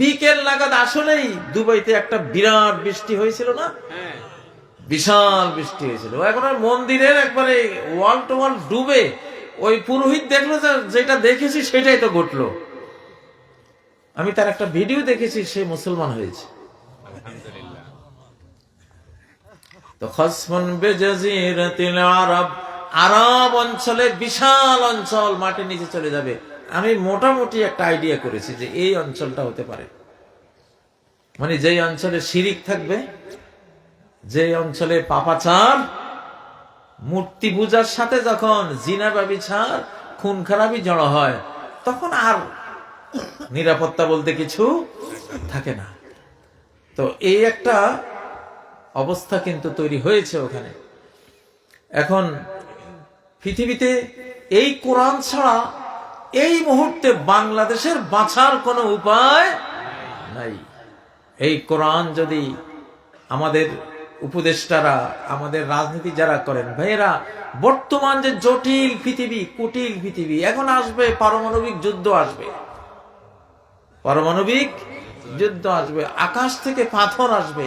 বিকেল নাগাদ আসলেই দুবাইতে একটা বিরাট বৃষ্টি হয়েছিল না, বিশাল বৃষ্টি হয়েছিল। এখন আর মন্দিরের একবারে ওয়াল টু ওয়াল ডুবে। ওই পুরোহিত দেখলো যে যেটা দেখেছি সেটাই তো ঘটলো। আমি তার একটা ভিডিও দেখেছি, সে মুসলমান হয়েছে। তো খসমুন বিজাজিরাতিল আরব, আরব অঞ্চলে বিশাল অঞ্চল মাটির নিচে চলে যাবে। আমি মোটামুটি একটা আইডিয়া করেছি যে এই অঞ্চলটা হতে পারে, মানে যেই অঞ্চলে শিরিক থাকবে, যে অঞ্চলে পাপাচার, মূর্তি পূজার সাথে যখন জিনা ব্যভিচার, খুন খারাপি জড়ো হয়, তখন আর নিরাপত্তা বলতে কিছু থাকে না। তো এই একটা অবস্থা কিন্তু তৈরি হয়েছে ওখানে। এখন পৃথিবীতে এই কোরআন ছাড়া এই মুহূর্তে বাংলাদেশের বাঁচার কোনো উপায় নাই। এই কোরআন যদি আমাদের উপদেষ্টারা, আমাদের রাজনীতি যারা করেন ভাইয়েরা, বর্তমান যে জটিল পৃথিবী, কুটিল পৃথিবী, এখন আসবে পারমাণবিক যুদ্ধ, আসবে পারমাণবিক যুদ্ধ আসবে, আকাশ থেকে পাথর আসবে,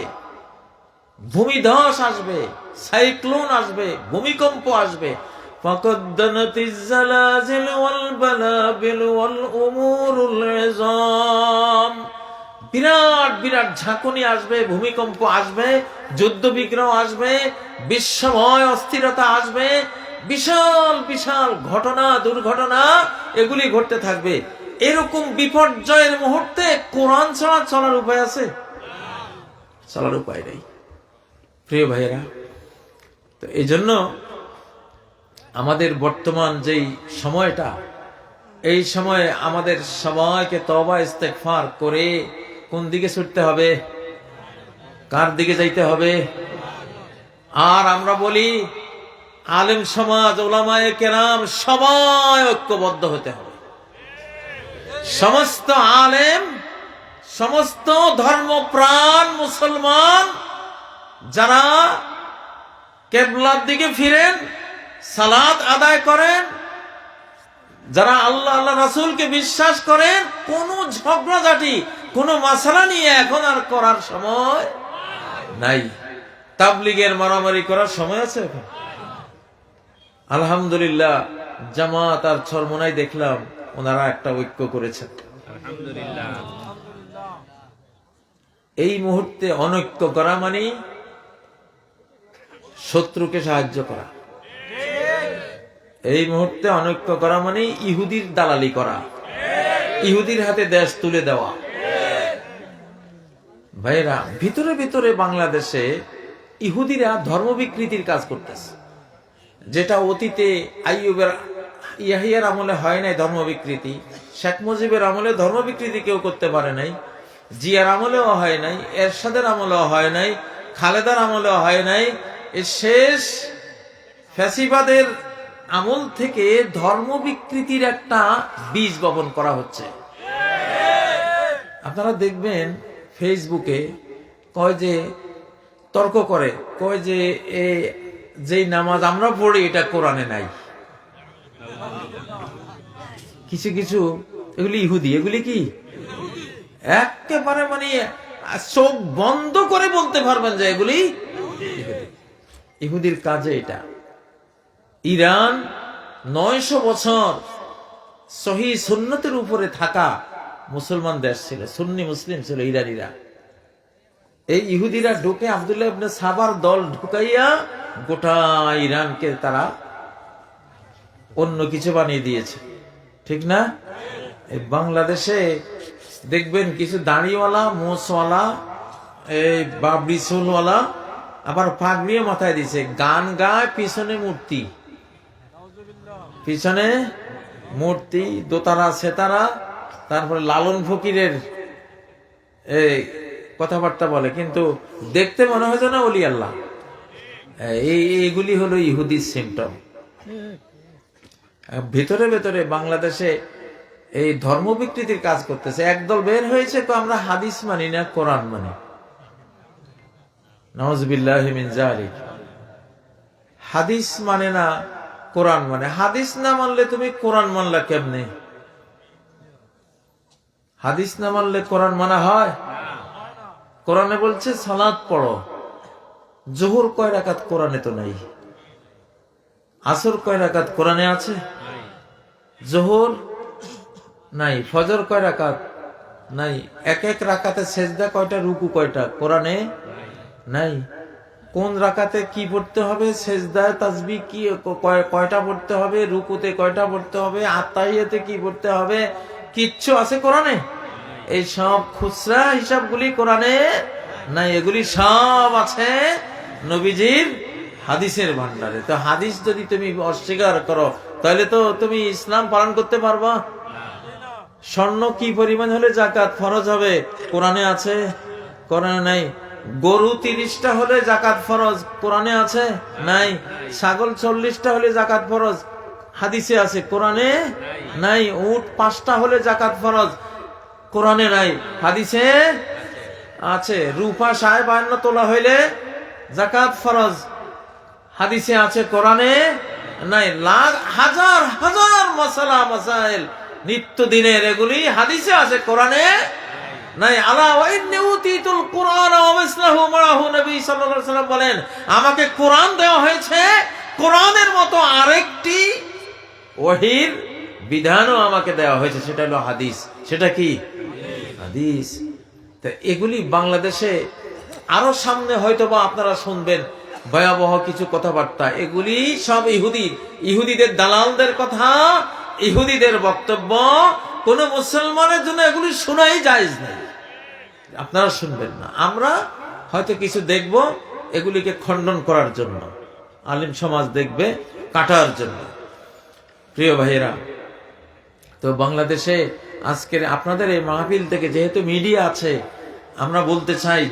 ভূমিধস আসবে, সাইক্লোন আসবে, ভূমিকম্প আসবে। ফাকাদ্দানাতিজ জালাজিল ওয়াল বালাবিল ওয়াল উমুরুল ইযাম, বিরাট বিরাট ঝাঁকুনি আসবে, ভূমিকম্প আসবে, যুদ্ধ বিগ্রহ আসবে, বিশ্বময় অস্থিরতা আসবে, বিশাল বিশাল ঘটনা, দুর্ঘটনা এগুলি ঘটতে থাকবে। এরকম বিপর্যয়ের মুহূর্তে কোরআন ছাড়া চলার উপায় আছে? চলার উপায় নেই প্রিয় ভাইয়েরা। তো এই জন্য আমাদের বর্তমান যেই সময়টা, এই সময়ে আমাদের সবাইকে তওবা ইস্তেগফার করে কোন দিকে ছুটতে হবে, কার দিকে যাইতে হবে? আর আমরা বলি আলেম সমাজ, ওলামায়ে কেরাম সবাই ঐক্যবদ্ধ হতে হবে। সমস্ত আলেম, সমস্ত ধর্মপ্রাণ মুসলমান যারা কিবলার দিকে ফিরেন, সালাত আদায় করেন, যারা আল্লাহ আল্লাহ রাসূলকে বিশ্বাস করেন, কোন ঝগড়াঝাটি, কোন মাসালা নিয়ে এখন আর করার সময় নাই। তাবলীগের মারামারি করার সময় আছে এখন? আলহামদুলিল্লাহ, জামাত আর চরমোনাই দেখলাম ওনারা একটা ঐক্য করেছেন, আলহামদুলিল্লাহ। এই মুহূর্তে অনৈক্য করা মানে শত্রুকে সাহায্য করা। এই মুহূর্তে অনৈক্য করা মানে ইহুদির দালালি করা, ইহুদির হাতে দেশ তুলে দেওয়া। ভাইরা, ভিতরে ভিতরে বাংলাদেশে ইহুদিরা ধর্ম বিকৃতির কাজ করতেছে, যেটা অতীতে আইয়ুবের, ইয়াহিয়ার আমলে হয় নাই ধর্ম বিকৃতি, শেখ মুজিবের আমলে ধর্ম বিকৃতি কেউ করতে পারে নাই, জিয়ার আমলেও হয় নাই, এরশাদের আমলেও হয় নাই, খালেদার আমলেও হয় নাই। এই শেষ ফ্যাসিবাদের আমল থেকে ধর্ম বিকৃতির একটা বীজ বপন করা হচ্ছে। আপনারা দেখবেন ফেসবুকে কয় যে তর্ক করে, কয় যে যেই নামাজ আমরা পড়ি এটা কোরআনে নাই। কিছু কিছু এগুলি ইহুদি, এগুলি কি একেবারে মানে চোখ বন্ধ করে বলতে পারবেন যে এগুলি ইহুদির কাজে। এটা ইরান 900 বছর সহি সুন্নতের উপরে থাকা মুসলমান দেশ ছিল, সুন্নি মুসলিম ছিল ইরানিরা। এই ইহুদিরা ঢুকে আব্দুল্লাহ ইবনে সাবার দল ঢুকাইয়া গোটা ইরানকে তারা অন্য কিছু বানিয়ে দিয়েছে, ঠিক না? এই বাংলাদেশে দেখবেন কিছু দাড়িওয়ালা, মোষওয়ালা, এই বাবরি চুলওয়ালা, আবার পাগড়িও মাথায় দিছে, গান গায়, পিছনে মূর্তি, পিছনে মূর্তি, দোতারা সেতারা, তারপরে লালন ফকিরের এই কথাবার্তা বলে, কিন্তু দেখতে মনে হয় না ওলি আল্লাহ। এইগুলি হলো ইহুদি সিমটম। ভেতরে ভেতরে বাংলাদেশে এই ধর্ম বিকৃতির কাজ করতেছে। একদল বের হয়েছে তো আমরা হাদিস মানি না, কোরআন মানি। নাউযুবিল্লাহি মিন যালিক। হাদিস মানে না, কোরআন মানে। হাদিস না মানলে তুমি কোরআন মানলা কেমনে? হাদিস না মানলে কোরআন মানা হয়? কোরআনে বলছে সালাত পড়ো। জোহর কয় রাকাত? কোরআনে তো নাই। আসর কয় রাকাত? কোরআনে আছে? জোহর নাই। ফজর কয় রাকাত? নাই। এক এক রাকাতে সেজদা কয়টা, রুকু কয়টা? কোরআনে নাই। কোন রাকাতে কি পড়তে হবে, সেজদায় তাসবিহ কি কয়টা পড়তে হবে, রুকুতে কয়টা পড়তে হবে, আত্তাহিয়াতে কি পড়তে হবে, কিচ্ছু আছে কোরআনে? এই সব খুচরা হিসাবগুলি কোরআনে নাই। এগুলি সব আছে নবীজির হাদিসের ভান্ডারে। তো হাদিস যদি তুমি অস্বীকার করো, তাহলে তো তুমি ইসলাম পালন করতে পারবা? স্বর্ণ কি পরিমাণ হলে জাকাত ফরজ হবে? কোরআনে আছে? কোরআনে নাই। গরু 30টা হলে জাকাত ফরজ, কোরআনে আছে? নাই। ছাগল 40টা হলে জাকাত ফরজ, হাদিসে আছে, কোরআনে নাই। উট 5টা হলে জাকাত ফরজ, কোরআনে নাই, হাদিসে আছে। রূপা 52 তোলা হইলে জাকাত ফরজ, হাদিসে আছে, কোরআনে নাই। লাখ হাজার হাজার মাসালা মাসাইল নিত্য দিনের, এগুলি হাদিসে আছে, কোরআনে নাই। আলা ওয়া ইন্নী উতীতুল কুরআন ওয়া মিসলাহু মাআহু। নবী সাল্লাল্লাহু আলাইহি ওয়াসাল্লাম বলেন, আমাকে কোরআন দেওয়া হয়েছে, কোরআনের মতো আরেকটি ওহীর বিধানও আমাকে দেওয়া হয়েছে, সেটা হলো হাদিস। সেটা কি? হাদিস। তো এগুলি বাংলাদেশে আরো সামনে হয়তোবা আপনারা শুনবেন ভয়াবহ কিছু কথাবার্তা। এগুলি সব ইহুদিদের দালালদের কথা, ইহুদিদের বক্তব্য। কোন মুসলমানের জন্য এগুলি শোনাই জায়েজ নেই, আপনারা শুনবেন না। আমরা হয়তো কিছু দেখব এগুলিকে খণ্ডন করার জন্য, আলিম সমাজ দেখবে কাটার জন্য। প্রিয় ভাইয়েরা, তো বাংলাদেশে আজকের আপনাদের এই মাহফিল থেকে যেহেতু মিডিয়া আছে, আমরা বলতে চাই,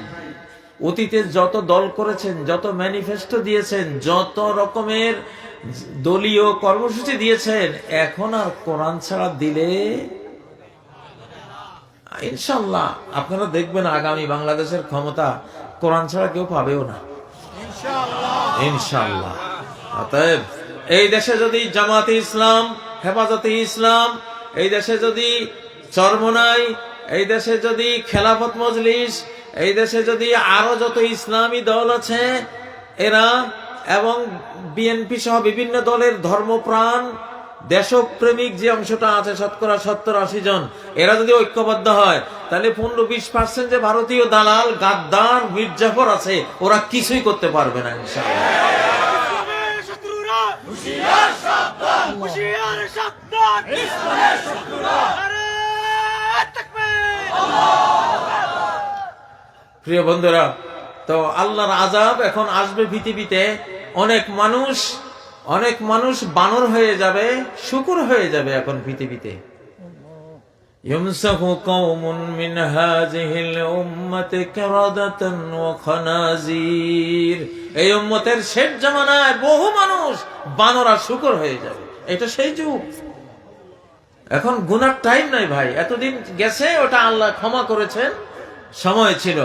অতীতে যত দল করেছেন, যত ম্যানিফেস্টো দিয়েছেন, যত রকমের দলীয় কর্মসূচি দিয়েছেন, এখন আর কোরআন ছাড়া দিলে ইনশাল্লাহ আপনারা দেখবেন আগামী বাংলাদেশের ক্ষমতা কোরআন ছাড়া কেউ পাবেও না, ইনশাল্লাহ। অতএব এই দেশে যদি জামাতে ইসলাম, হেফাজতে ইসলাম, এই দেশে যদি চরমোনাই, এই দেশে যদি খেলাফত মজলিস, এই দেশে যদি আরো যত ইসলামী দল আছে এরা, এবং বিএনপি সহ বিভিন্ন দলের ধর্মপ্রাণ দেশপ্রেমিক যে অংশটা আছে শতকরা 70-80 জন, এরা যদি ঐক্যবদ্ধ হয়, তাহলে 15-20% যে ভারতীয় দালাল গাদ্দার মির্জাফর আছে, ওরা কিছুই করতে পারবে না ইনশাআল্লাহ। প্রিয় বন্ধুরা, তো আল্লাহর আযাব এখন আসবে পৃথিবীতে। অনেক মানুষ বানর হয়ে যাবে, শুকর হয়ে যাবে এখন পৃথিবীতে। ইউমসাহু কওমুন মিন হাযিহিল উম্মতি কিরাদাতান ওয়া খানাজির। এই উম্মতের শেষ জামানায় বহু মানুষ বানর আর শুকর হয়ে যাবে। এটা সেই যুগ। এখন গুনার টাইম নাই ভাই, এতদিন গেছে, ওটা আল্লাহ ক্ষমা করেছেন, সময় ছিল।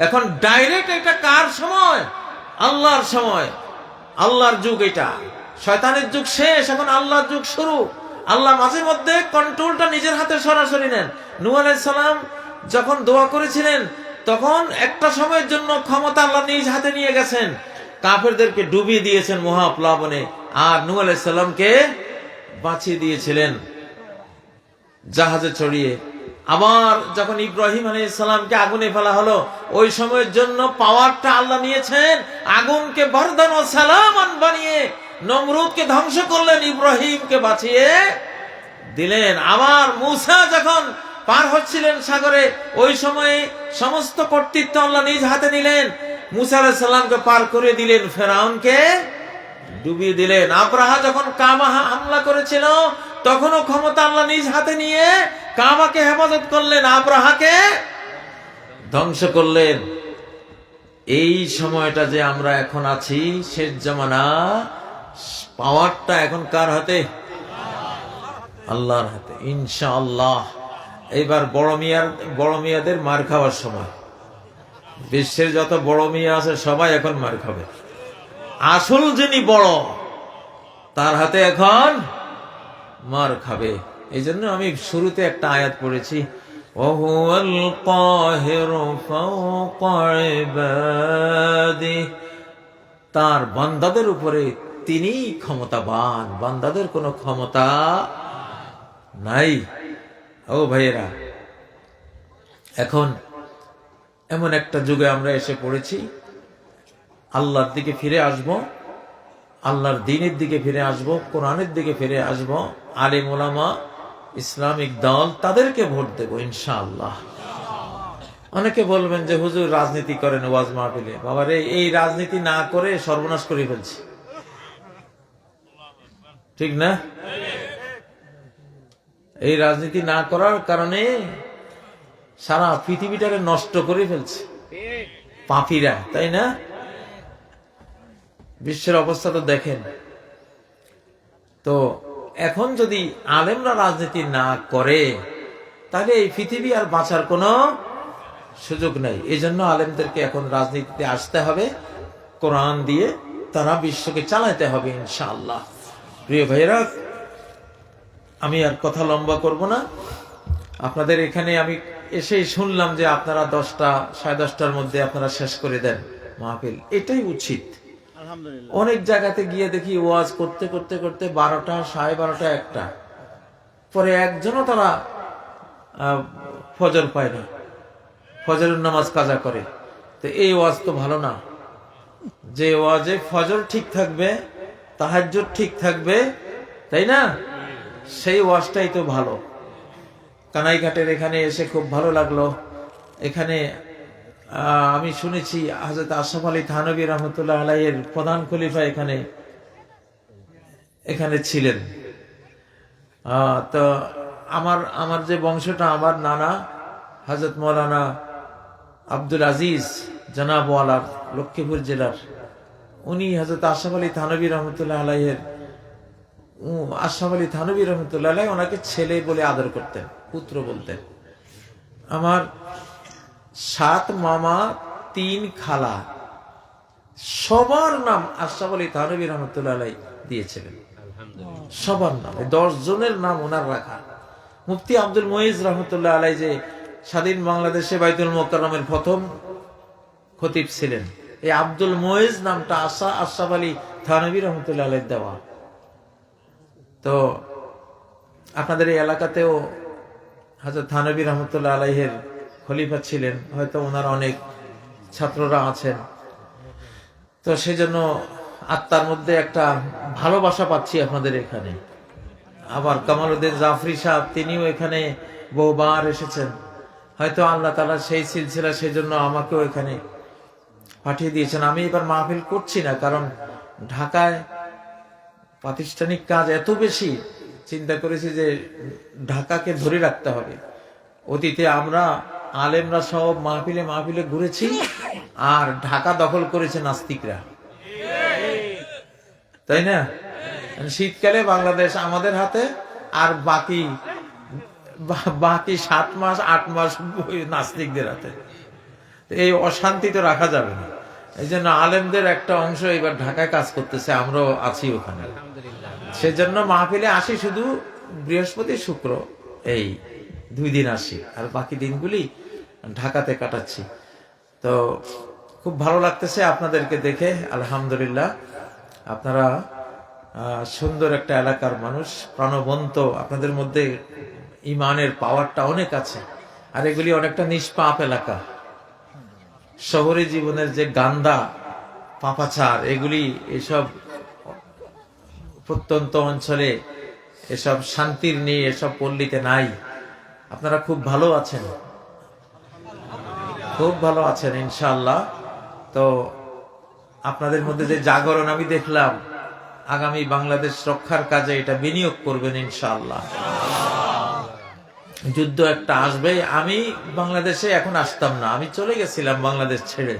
এখন ডাইরেক্ট এটা কার সময়? আল্লাহর সময়, আল্লাহর যুগ। এটা শয়তানের যুগ শেষ, এখন আল্লাহর যুগ শুরু। আল্লাহ মাঝে মধ্যে কন্ট্রোলটা নিজের হাতে সরাসরি নেন। নূহ আলাইহিস সালাম যখন দোয়া করেছিলেন, তখন একটা সময়ের জন্য ক্ষমতা আল্লাহ নিজ হাতে নিয়ে গেছেন, কাফেরদেরকে ডুবিয়ে দিয়েছেন মহাপ্লাবনে, আর নূহ আলাইহিস সালামকে বাঁচিয়ে দিয়েছিলেন জাহাজে চড়িয়ে। আবার যখন ইব্রাহিম আলাইহিস সালামকে আগুনে ফেলা হলো, ওই সময়ের জন্য পাওয়ারটা আল্লাহ নিয়েছেন, আগুনকে বরদান ও সালামান বানিয়ে নমরুদকে ধ্বংস করলেন, ইব্রাহিমকে বাঁচিয়ে দিলেন। আবার মূসা যখন পার হচ্ছিলেন সাগরে, ওই সময়ে সমস্ত কর্তৃত্ব আল্লাহ নিজ হাতে নিলেন, মূসা আলাইহিস সালামকে পার করে দিলেন, ফেরাউনকে ডুবিয়ে দিলেন। আব্রাহা যখন কাবা হামলা করেছিল, তখনও ক্ষমতা আল্লাহ নিজ হাতে নিয়ে কাবাকে হেফাজত করলেন, আব্রাহাকে ধ্বংস করলেন। এই সময়টা যে আমরা এখন আছি, শেষ জামানা, পাওয়ারটা এখন কার হাতে? আল্লাহর হাতে। ইনশাআল্লাহ এইবার বড় মিয়াদের মার খাওয়ার সময়। বিশ্বের যত বড় মিয়া আছে সবাই এখন মার খাবে। আসল যিনি বড়, তার হাতে এখন মার খাবে। এই জন্য আমি শুরুতে একটা আয়াত পড়েছি, ওয়াহুয়াল কাহিরু ফাওকা ইবাদিহি, তার বান্দাদের উপরে তিনি ক্ষমতাবান, বান্দাদের কোনো ক্ষমতা নাই। ও ভাইয়েরা, এখন এমন একটা যুগে আমরা এসে পড়েছি, আল্লাহর দিকে ফিরে আসব, আল্লাহর দ্বীনের দিকে ফিরে আসব, কোরআনের দিকে ফিরে আসব, আলেম ওলামা, ইসলামিক দল, তাদেরকে ভোট দেব ইনশাআল্লাহ। অনেকে বলবেন যে হুজুর রাজনীতি করেন ওয়াজ মাহফিলে। বাবারে, এই রাজনীতি না করে সর্বনাশ করে ফেলছি, ঠিক না? এই রাজনীতি না করার কারণে সারা পৃথিবীটাকে নষ্ট করে ফেলছে পাপীরা, তাই না? বিশ্বের অবস্থা তো দেখেন। তো এখন যদি আলেমরা রাজনীতি না করে, তাহলে এই পৃথিবী আর বাঁচার কোনো সুযোগ নেই। এই জন্য আলেমদেরকে এখন রাজনীতিতে আসতে হবে, কোরআন দিয়ে তারা বিশ্বকে চালাতে হবে ইনশাআল্লাহ। প্রিয় ভাইয়েরা, আমি আর কথা লম্বা করব না। আপনাদের এখানে আমি এসেই শুনলাম যে আপনারা 10টা, 10:30টার মধ্যে আপনারা শেষ করে দেন মাহফিল। এটাই উচিত। অনেক জায়গাতে গিয়ে দেখি ওয়াজ করতে করতে করতে 12টা, 12:30, 1টা, পরে একজনও তারা ফজর পায় না, ফজরের নামাজ কাজা করে। তো এই ওয়াজ তো ভালো না। যে ওয়াজে ফজর ঠিক থাকবে, তাহাজ্জুদ ঠিক থাকবে, তাই না, সেই ওয়াজটাই তো ভালো। কানাইঘাটের এখানে এসে খুব ভালো লাগলো। এখানে আমি শুনেছি হযরত আশরাফ আলী থানভী রহমতুল্লাহ আলাইহির প্রধান খলিফা এখানে ছিলেন। তো আমার যে বংশটা, আমার নানা হযরত মৌলানা আব্দুল আজিজ জনাবওয়ালার, লক্ষ্মীপুর জেলার, উনি হযরত আশরাফ আলী থানভী রহমতুল্লাহ আলাইহির, আশরাফ আলী থানভী রহমতুল্লাহ আলাইহি ওনাকে ছেলে বলে আদর করতেন, পুত্র বলতেন। আমার 7 মামা 3 খালা, সবার নাম আশরাফ আলী থানভী রহমতুল্লাহ আলাইহি দিয়েছিলেন, সবার নাম। 10 জনের নাম ওনার রাখা। মুফতি আব্দুল মুইজ রহমতুল্লাহ আলাইহি যে স্বাধীন বাংলাদেশে বাইতুল মোকাররমের প্রথম খতিব ছিলেন, এই আব্দুল মুইজ নামটা আশরাফ আলী থানভী রহমতুল্লাহ আলাইহি দেওয়া। তো আপনাদের এই এলাকাতেও হযরত থানভী রহমতুল্লাহ আলাইহির খলিফা ছিলেন, হয়তো ওনার অনেক ছাত্ররা আছেন। তো সেজন্য আত্মার মধ্যে একটা ভালোবাসা পাচ্ছি আপনাদের এখানে। আবার কামালউদ্দিন জাফরি সাহেব, তিনিও এখানে বহুবার এসেছেন। হয়তো আল্লাহ তাআলা সেই সিলসিলা, সেই জন্য আমাকেও এখানে পাঠিয়ে দিয়েছেন। আমি এবার মাহফিল করছি না, কারণ ঢাকায় প্রাতিষ্ঠানিক কাজ এত বেশি, চিন্তা করেছি যে ঢাকাকে ধরে রাখতে হবে। অতীতে আমরা আলেমরা সব মাহফিলে মাহফিলে ঘুরেছি, আর ঢাকা দখল করেছে নাস্তিকরা, তাই না? শীতকালে বাংলাদেশ আমাদের হাতে, আর বাকি 7 মাস 8 মাস নাস্তিকদের হাতে। এই অশান্তি তো রাখা যাবে না। এই জন্য আলেমদের একটা অংশ এবার ঢাকায় কাজ করতেছে, আমরাও আছি ওখানে। সেজন্য মাহফিলে আসি শুধু বৃহস্পতি শুক্র, এই 2 দিন আসি, আর বাকি দিনগুলি ঢাকাতে কাটাচ্ছি। তো খুব ভালো লাগতেছে আপনাদেরকে দেখে, আলহামদুলিল্লাহ। আপনারা সুন্দর একটা এলাকার মানুষ, প্রাণবন্ত, আপনাদের মধ্যে ইমানের পাওয়ারটা অনেক আছে। আর এগুলি অনেকটা নিষ্পাপ এলাকা। শহরে জীবনের যে গান্দা পাপাচার, এগুলি এসব প্রত্যন্ত অঞ্চলে এসব শান্তির নেই, এসব পল্লীতে নাই। আপনারা খুব ভালো আছেন, খুব ভালো আছেন ইনশাআল্লাহ। তো আপনাদের মধ্যে যে জাগরণ আমি দেখলাম, আগামী বাংলাদেশ রক্ষার কাজে এটা বিনিয়োগ করবেন ইনশাআল্লাহ। যুদ্ধ একটা আসবে। আমি বাংলাদেশে এখন আসতাম না, আমি চলে গেছিলাম বাংলাদেশ ছেড়ে,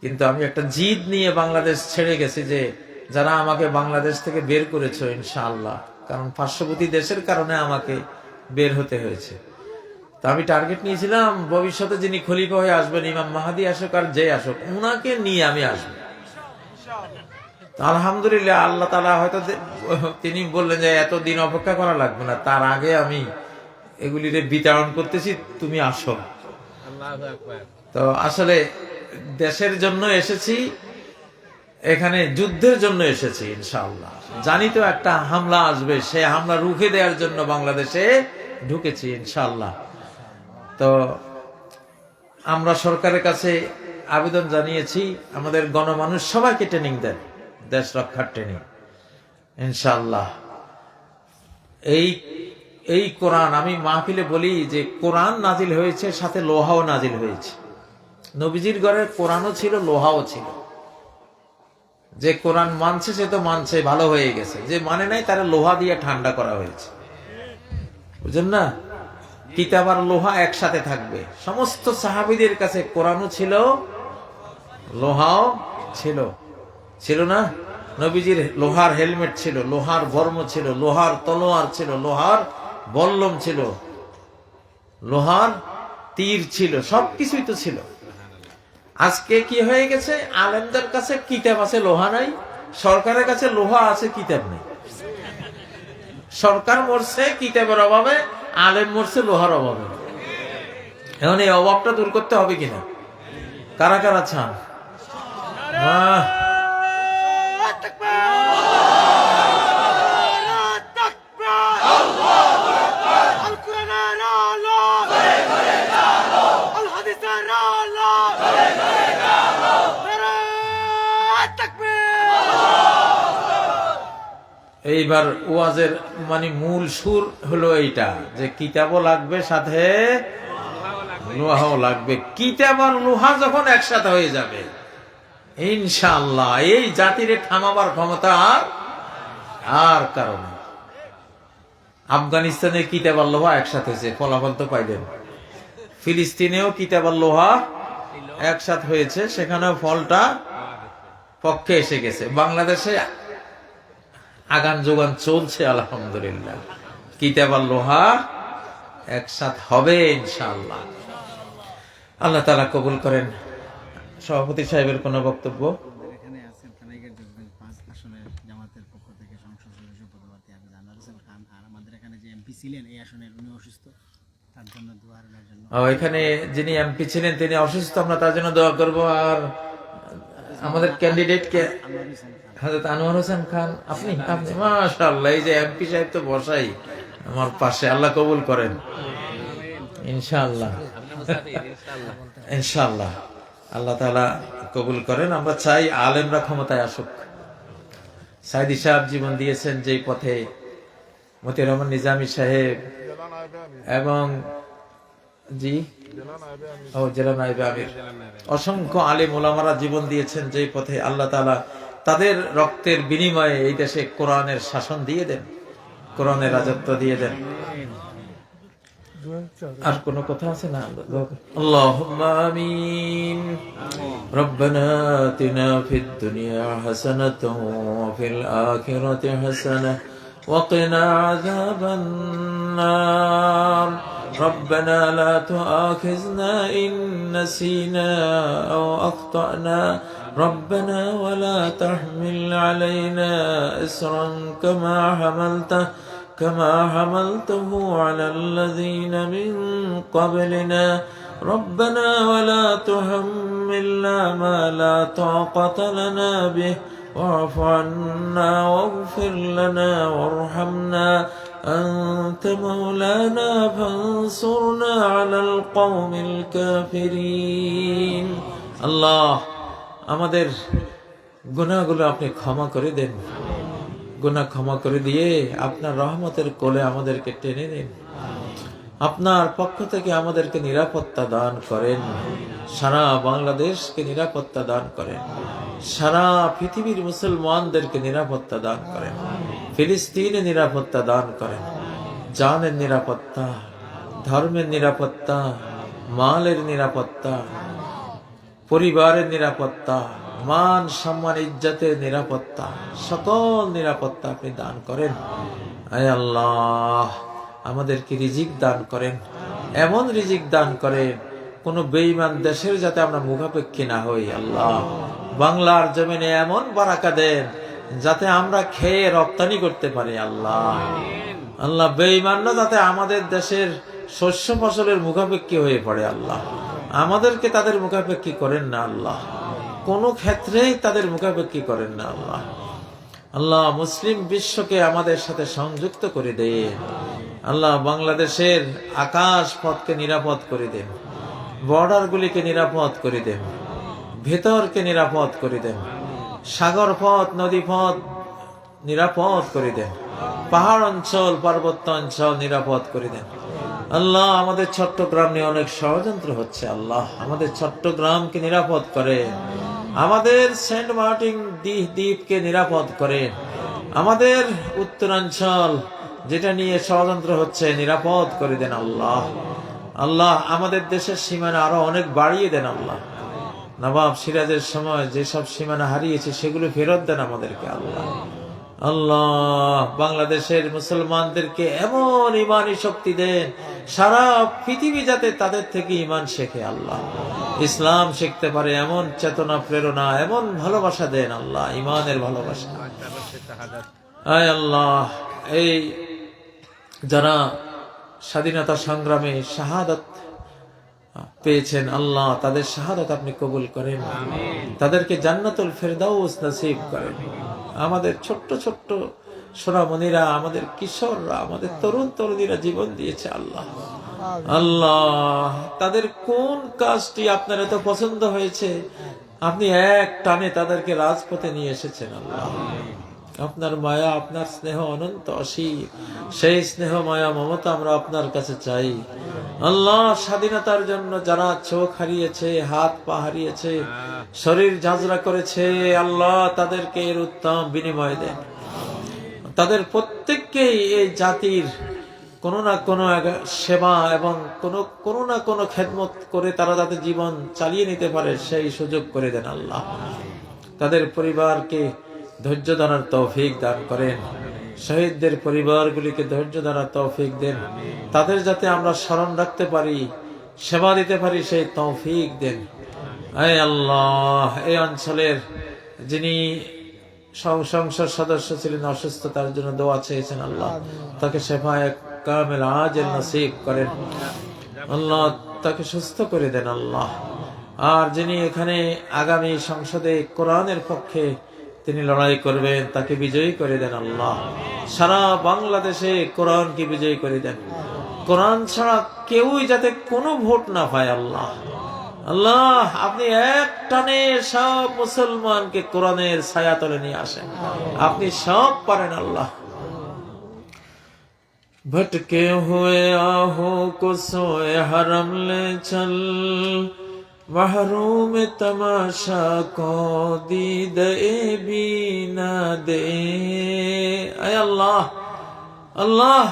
কিন্তু আমি একটা জিদ নিয়ে বাংলাদেশ ছেড়ে গেছি যে যারা আমাকে বাংলাদেশ থেকে বের করেছে ইনশাআল্লাহ, কারণ পার্শ্ববর্তী দেশের কারণে আমাকে বের হতে হয়েছে। তো আমি টার্গেট নিয়েছিলাম ভবিষ্যতে যিনি খলিফা হয়ে আসবেন, ইমাম মাহাদি আসুক আর যে আসুক, উনাকে নিয়ে আমি আসবো। আলহামদুলিল্লাহ, আল্লাহ তাআলা হয়তো তিনি বললেন যে এতদিন অপেক্ষা করা লাগবে না, তার আগে আমি এগুলিরে বিতরণ করতেছি, তুমি আসো। তো আসলে দেশের জন্য এসেছি, এখানে যুদ্ধের জন্য এসেছি ইনশাআল্লাহ। জানি তো একটা হামলা আসবে, সে হামলা রুখে দেওয়ার জন্য বাংলাদেশে ঢুকেছি ইনশাআল্লাহ। তো আমরা সরকারের কাছে আবেদন জানিয়েছি, আমাদের গণমানুষ সবাইকে ট্রেনিং দেন, দেশ রক্ষার ট্রেনিং ইনশাআল্লাহ। এই কোরআন, আমি মাহফিলে বলি যে কোরআন নাজিল হয়েছে, সাথে লোহাও নাজিল হয়েছে। নবীজির ঘরে কোরআনও ছিল, লোহাও ছিল। যে কোরআন মানছে সে তো মানছে, ভালো হয়ে গেছে। যে মানে নাই তারা লোহা দিয়ে ঠান্ডা করা হয়েছে, বুঝলেন না? কিতাব আর লোহা একসাথে থাকবে। সমস্ত সাহাবীদের কাছে কোরআনও ছিল, লোহাও ছিল। ছিল না? নবীজির লোহার হেলমেট ছিল, লোহার বর্ম ছিল, লোহার তলোয়ার ছিল, লোহার বল্লম ছিল, লোহার তীর ছিল, সবকিছুই তো ছিল। আজকে কি হয়ে গেছে? আলেমদের কাছে কিতাব আছে, লোহা নাই। সরকারের কাছে লোহা আছে, কিতাব নেই। সরকার মরছে কিতাবের অভাবে, আলেম মরছে লোহার অভাবে। এখন এই অভাবটা দূর করতে হবে কিনা? কারা কারা চান? এইবার ওয়াজের মানে মূল সুর হলো এইটা, যে কিতাবও লাগবে, সাথে লোহাও লাগবে। কিতাব আর লোহা যখন একসাথে হয়ে যাবে ইনশাআল্লাহ, এই জাতির থামাবার ক্ষমতা আর কারণ। আফগানিস্তানে কিতাব আর লোহা একসাথে হয়েছে, ফলাফল তো পাইলেন। ফিলিস্তিনেও কিতাব আর লোহা একসাথে হয়েছে, সেখানেও ফলটা পক্ষে এসে গেছে। বাংলাদেশে আগান যোগান চলছে আলহামদুলিল্লাহ, কিতাব আর লোহা একসাথ হবে ইনশাআল্লাহ। আল্লাহ তাআলা কবুল করেন। সভাপতি সাহেবের কোনো বক্তব্য? এখানে আছেন কানাইঘাট 5 আসনের জামাতের পক্ষ থেকে সংসদ সদস্য পদপ্রার্থী আবু জানার হোসেন খান, আর আমাদের এখানে যে এমপি ছিলেন এই আসনের, উনি অসুস্থ, তার জন্য দোয়ার জন্য। এখানে যিনি এমপি ছিলেন তিনি অসুস্থ, আমরা তার জন্য দোয়া করব। আর আমাদের ক্যান্ডিডেটকে হযরত আনোয়ার হোসেন খান, আপনি মাশাআল্লাহ, এই যে এমপি সাহেব তো বসাই আমার পাশে, আল্লাহ কবুল করেন ইনশাআল্লাহ। ইনশাআল্লাহ আল্লাহ তাআলা কবুল করেন। আমরা চাই আলেমরা ক্ষমতায় আসুক। সাইদি সাহেব জীবন দিয়েছেন যেই পথে, মতিউর রহমান নিজামী সাহেব এবং জেলা নায়েবে আমির, অসংখ্য আলেম ওলামারা জীবন দিয়েছেন যেই পথে, আল্লাহ তাআলা তাদের রক্তের বিনিময়ে এই দেশে কোরআনের শাসন দিয়ে দেন, কোরআনের রাজত্ব দিয়ে দেন। আর কোন কথা আছে না? আল্লাহুম্মা আমিন। রব্বানা আতিনা ফিদ দুনিয়া হাসানাতাও ওয়া ফিল আখিরাতি হাসানাহ ওয়া কিনা আযাবান নার। ربنا لا تؤاخذنا إن نسينا أو أخطأنا ربنا ولا تحمل علينا إصرا كما حملته على الذين من قبلنا ربنا ولا تحملنا ما لا طاقة لنا به واعف عنا واغفر لنا وارحمنا أنت مولانا فانصرنا على القوم الكافرين আল্লাহ আমাদের গুনাহগুলো আপনি ক্ষমা করে দেন, গুনাহ ক্ষমা করে দিয়ে আপনার রহমতের কোলে আমাদেরকে টেনে নিন, আপনার পক্ষ থেকে আমাদেরকে নিরাপত্তা দান করেন, সারা বাংলাদেশকে নিরাপত্তা দান করেন, সারা পৃথিবীর মুসলমানদেরকে নিরাপত্তা দান করেন, ফিলিস্তিনে নিরাপত্তা দান করেন, জানের নিরাপত্তা, ধর্মের নিরাপত্তা, মালের নিরাপত্তা, পরিবারের নিরাপত্তা, মান সম্মান ইজ্জতের নিরাপত্তা, সকল নিরাপত্তা আপনি দান করেন। আয় আল্লাহ আমাদেরকে রিজিক দান করেন, এমন রিজিক দান করেন কোন বেঈমান দেশের যাতে আমরা মুখাপেক্ষী না হই। আল্লাহ বাংলার জমিনে এমন বারাকা দেন যাতে আমরা খেয়ে রপ্তানি করতে পারি। আল্লাহ আল্লাহ বেঈমানরা যাতে আমাদের দেশের শস্য ফসলের মুখাপেক্ষী হয়ে পড়ে। আল্লাহ আমাদেরকে তাদের মুখাপেক্ষী করেন না। আল্লাহ কোন ক্ষেত্রেই তাদের মুখাপেক্ষী করেন না। আল্লাহ আল্লাহ মুসলিম বিশ্বকে আমাদের সাথে সংযুক্ত করে দেন। আল্লাহ বাংলাদেশের আকাশ পথকে নিরাপদ করে দেন, বর্ডারগুলিকে নিরাপদ করে দেন, ভেতরকে নিরাপদ করে দেন, সাগর পথ নদী পথ নিরাপদ করে দেন, পাহাড় অঞ্চল পার্বত্য অঞ্চল নিরাপদ করে দেন। আল্লাহ আমাদের চট্টগ্রাম নিয়ে অনেক ষড়যন্ত্র হচ্ছে। আল্লাহ আমাদের চট্টগ্রামকে নিরাপদ করে, আমাদের সেন্ট মার্টিন দ্বীপকে নিরাপদ করে, আমাদের উত্তরাঞ্চল যেটা নিয়ে ষড়যন্ত্র হচ্ছে নিরাপদ করে দেন। আল্লাহ আল্লাহ আমাদের দেশের সীমানা আরো অনেক বাড়িয়ে দেন। আল্লাহ নবাব সিরাজের সময় যেসব সীমানা হারিয়েছে সেগুলো ফেরত দেন আমাদেরকে। আল্লাহ আল্লাহ বাংলাদেশের মুসলমানদেরকে এমন ইমানি শক্তি দেন সারা পৃথিবী যাতে তাদের থেকে ইমান শেখে। আল্লাহ ইসলাম শিখতে পারে এমন চেতনা প্রেরণা এমন ভালোবাসা দেন। আল্লাহ ইমানের ভালোবাসা। আয় আল্লাহ এই যারা স্বাধীনতা সংগ্রামে শাহাদাত পেয়েছেন আল্লাহ তাদের শাহাদাত আপনি কবুল করেন, তাদেরকে জান্নাতুল ফেরদাউস নসিব করেন। আমাদের ছোট্ট ছোট্ট সোনামণিরা, আমাদের কিশোররা, আমাদের তরুণ তরুণীরা জীবন দিয়েছে। আল্লাহ আল্লাহ তাদের কোন কাজটি আপনার এত পছন্দ হয়েছে আপনি এক টানে তাদেরকে রাজপথে নিয়ে এসেছেন। আল্লাহ আপনার মায়া আপনার স্নেহ অনন্ত অসীম, সেই স্নেহ মায়া মমতা আমরা আপনার কাছে চাই। আল্লাহ স্বাধীনতার জন্য যারা চোখ হারিয়েছে, হাত পা হারিয়েছে, শরীর ঝাঁঝরা করেছে, আল্লাহ তাদেরকে এর উত্তম বিনিময় দেন। তাদের প্রত্যেককেই এই জাতির কোনো না কোনো সেবা এবং কোনো না কোনো খেদমত করে তারা যাতে জীবন চালিয়ে নিতে পারে সেই সুযোগ করে দেন। আল্লাহ তাদের পরিবারকে ধৈর্য ধরার তৌফিক দান করেন, শহীদদের পরিবারগুলিকে ধৈর্য ধরার তৌফিক দেন, তাদের যাতে আমরা স্মরণ রাখতে পারি, সেবা দিতে পারি সেই তৌফিক দেন। আয় আল্লাহ এই অঞ্চলের যিনি সংসদ সদস্য ছিলেন অসুস্থতার জন্য দোয়া চেয়েছেন, আল্লাহ তাকে শেফায়ে কামিল আজল নসিব করেন। আল্লাহ তাকে সুস্থ করে দেন। আল্লাহ আর যিনি এখানে আগামী সংসদে কোরআনের পক্ষে তিনি লড়াই করবেন তাকে বিজয়ী করে দেন। আল্লাহ সারা বাংলাদেশে কোরআনকে বিজয়ী করে দেন। কোরআন ছাড়া কেউই যাতে কোনো ভোট না পায়। আল্লাহ আল্লাহ আপনি এক টানে সব মুসলমানকে কোরআনের ছায়াতলে নিয়ে আসেন, আপনি সব পারেন। আল্লাহ ভটকে হুয়ে আহো কো সোয়ে হরম লে চল, মহরুম তমাশা কো দীদ এ বি না দে। আয় আল্লাহ আল্লাহ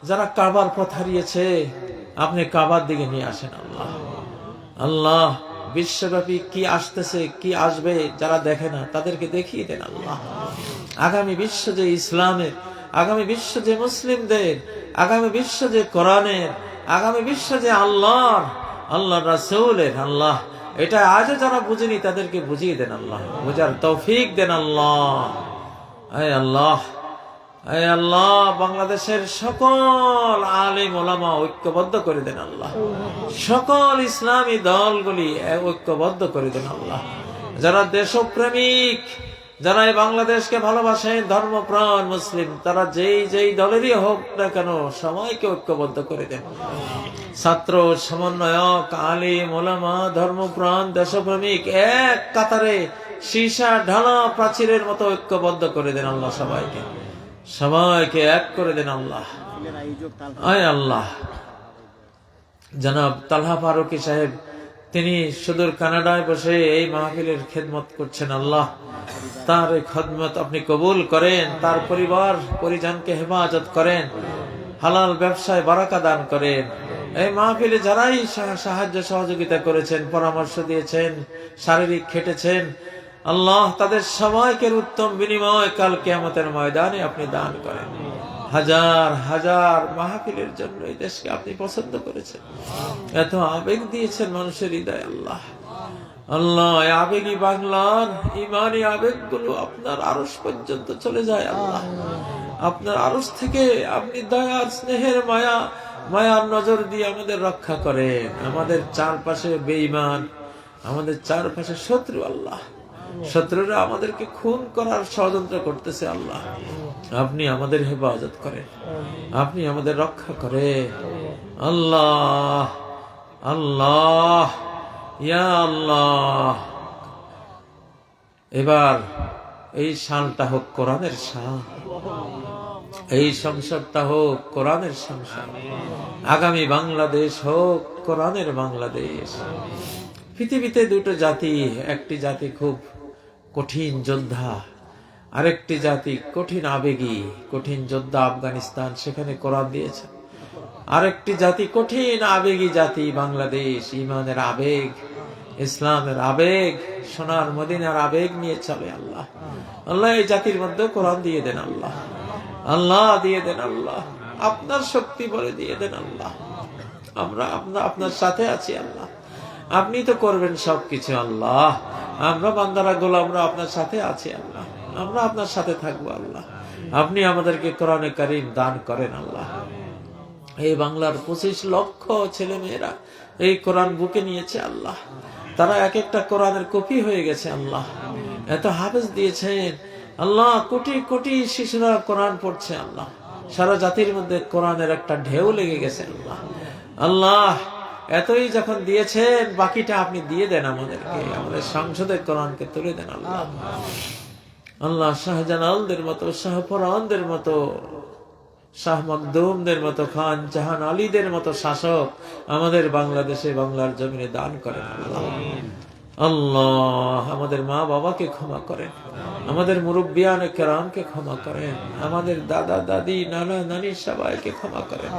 যারা কাবার পথ হারিয়েছে আপনি কাবার দিকে নিয়ে আসেন। আল্লাহ আল্লাহ বিশ্বব্যাপী কি আসতেছে কি আসবে যারা দেখে না তাদেরকে দেখিয়ে দেন। আল্লাহ আগামী বিশ্ব যে ইসলামের, আগামী বিশ্ব যে মুসলিমদের, আগামী বিশ্ব যে কোরআনের, আগামী বিশ্ব যে আল্লাহ রাসূলের, আল্লাহ এটা আজও যারা বুঝেনি তাদেরকে বুঝিয়ে দেন। আল্লাহ বুঝার তৌফিক দেন। আল্লাহ আয় আল্লাহ আয় আল্লাহ বাংলাদেশের সকল আলেম ওলামা ঐক্যবদ্ধ করে দেন। আল্লাহ সকল ইসলামী দলগুলি ঐক্যবদ্ধ করে দেন। আল্লাহ যারা দেশপ্রেমিক, যারা এই বাংলাদেশকে ভালোবাসেন, ধর্মপ্রাণ মুসলিম, তারা যেই দলেরই হোক না কেন সবাইকে ঐক্যবদ্ধ করে দেন। ছাত্র, সমন্বয়ক, আলিম, ওলামা, ধর্মপ্রাণ, দেশপ্রেমিক এক কাতারে সীসা ঢালা প্রাচীরের মতো ঐক্যবদ্ধ করে দেন আল্লাহ। সবাইকে এক করে দেন আল্লাহ। আয় আল্লাহ, জনাব তালহা ফারুকী সাহেব, তিনি সুদূর কানাডায় বসে এই মাহফিলের খেদমত করছেন। আল্লাহ, তার এই খেদমত আপনি কবুল করেন, তার পরিবার পরিজনকে হেফাজত করেন, হালাল ব্যবসায় বারাকা দান করেন। এই মাহফিলে যারাই সাহায্য সহযোগিতা করেছেন, পরামর্শ দিয়েছেন, শারীরিক খেটেছেন, আল্লাহ তাদের সবাইকে উত্তম বিনিময় কাল কিয়ামতের ময়দানে আপনি দান করেন। হাজার হাজার মাহফিলের জন্য এই দেশকে আপনি পছন্দ করেছেন, এত আবেগ দিয়েছেন মানুষের হৃদয়ে। আল্লাহ আল্লাহ, আবেগী বাংলার ইমানি আবেগগুলো আপনার আরশ পর্যন্ত চলে যায়। আল্লাহ, আপনার আরশ থেকে আপনি দয়ার স্নেহের মায়ার নজর দিয়ে আমাদের রক্ষা করেন। আমাদের চারপাশে বেঈমান, আমাদের চারপাশে শত্রু, আল্লাহ শত্রুরা আমাদেরকে খুন করার ষড়যন্ত্র করতেছে। আল্লাহ, আপনি আমাদের হেফাজত করেন, আপনি আমাদের রক্ষা করেন। আল্লাহ আল্লাহ ইয়া আল্লাহ, এবার এই সালটা হোক কোরআনের সাল, এই সংসদটা হোক কোরআনের সংসদ, আগামী বাংলাদেশ হোক কোরআনের বাংলাদেশ। পৃথিবীতে দুটো জাতি, একটি জাতি খুব কঠিন যোদ্ধা, আরেকটি জাতি কঠিন আবেগী, কঠিন যোদ্ধা আফগানিস্তান, সেখানে কোরআন দিয়েছে। আরেকটি জাতি কঠিন আবেগী জাতি বাংলাদেশ, ইমানের আবেগ, ইসলামের আবেগ, সোনার মদিনার আবেগ নিয়ে চলে। আল্লাহ আল্লাহ, এই জাতির মধ্যে কোরআন দিয়ে দেন। আল্লাহ আল্লাহ দিয়ে দেন। আল্লাহ আপনার শক্তি বলে দিয়ে দেন। আল্লাহ আমরা আপনার সাথে আছি। আল্লাহ আপনি তো করবেন সবকিছু। আল্লাহ আমরা বান্দারা গোলামরা আপনার সাথে আছি। আল্লাহ আমরা আপনার সাথে থাকবো। আল্লাহ আপনি আমাদেরকে কোরআনে কারীম দান করেন। আল্লাহ এই বাংলার 25 লক্ষ ছেলে মেয়েরা এই কোরআন বুকে নিয়েছে। আল্লাহ তারা এক একটা কোরআনের কপি হয়ে গেছে। আল্লাহ এত হাফেজ দিয়েছেন। আল্লাহ কোটি কোটি শিশুরা কোরআন পড়ছে। আল্লাহ সারা জাতির মধ্যে কোরআনের একটা ঢেউ লেগে গেছে। আল্লাহ আল্লাহ এতই যখন দিয়েছেন, বাকিটা আপনি দিয়ে দেন আমাদেরকে, আমাদের সংসদে কোরআনকে তুলে দেন। আল্লাহ আল্লাহ শাহজালালদের মতো, শাহপরানদের মতো, শাহ মখদুমদের মতো, খান জাহান আলীদের মতো শাসক আমাদের বাংলাদেশে, বাংলার জমিনে দান করেন। আল্লাহ আল্লাহ আমাদের মা বাবাকে ক্ষমা করেন, আমাদের মুরব্বিয়ানে কেরামকে ক্ষমা করেন, আমাদের দাদা দাদি নানা নানি সবাইকে ক্ষমা করেন।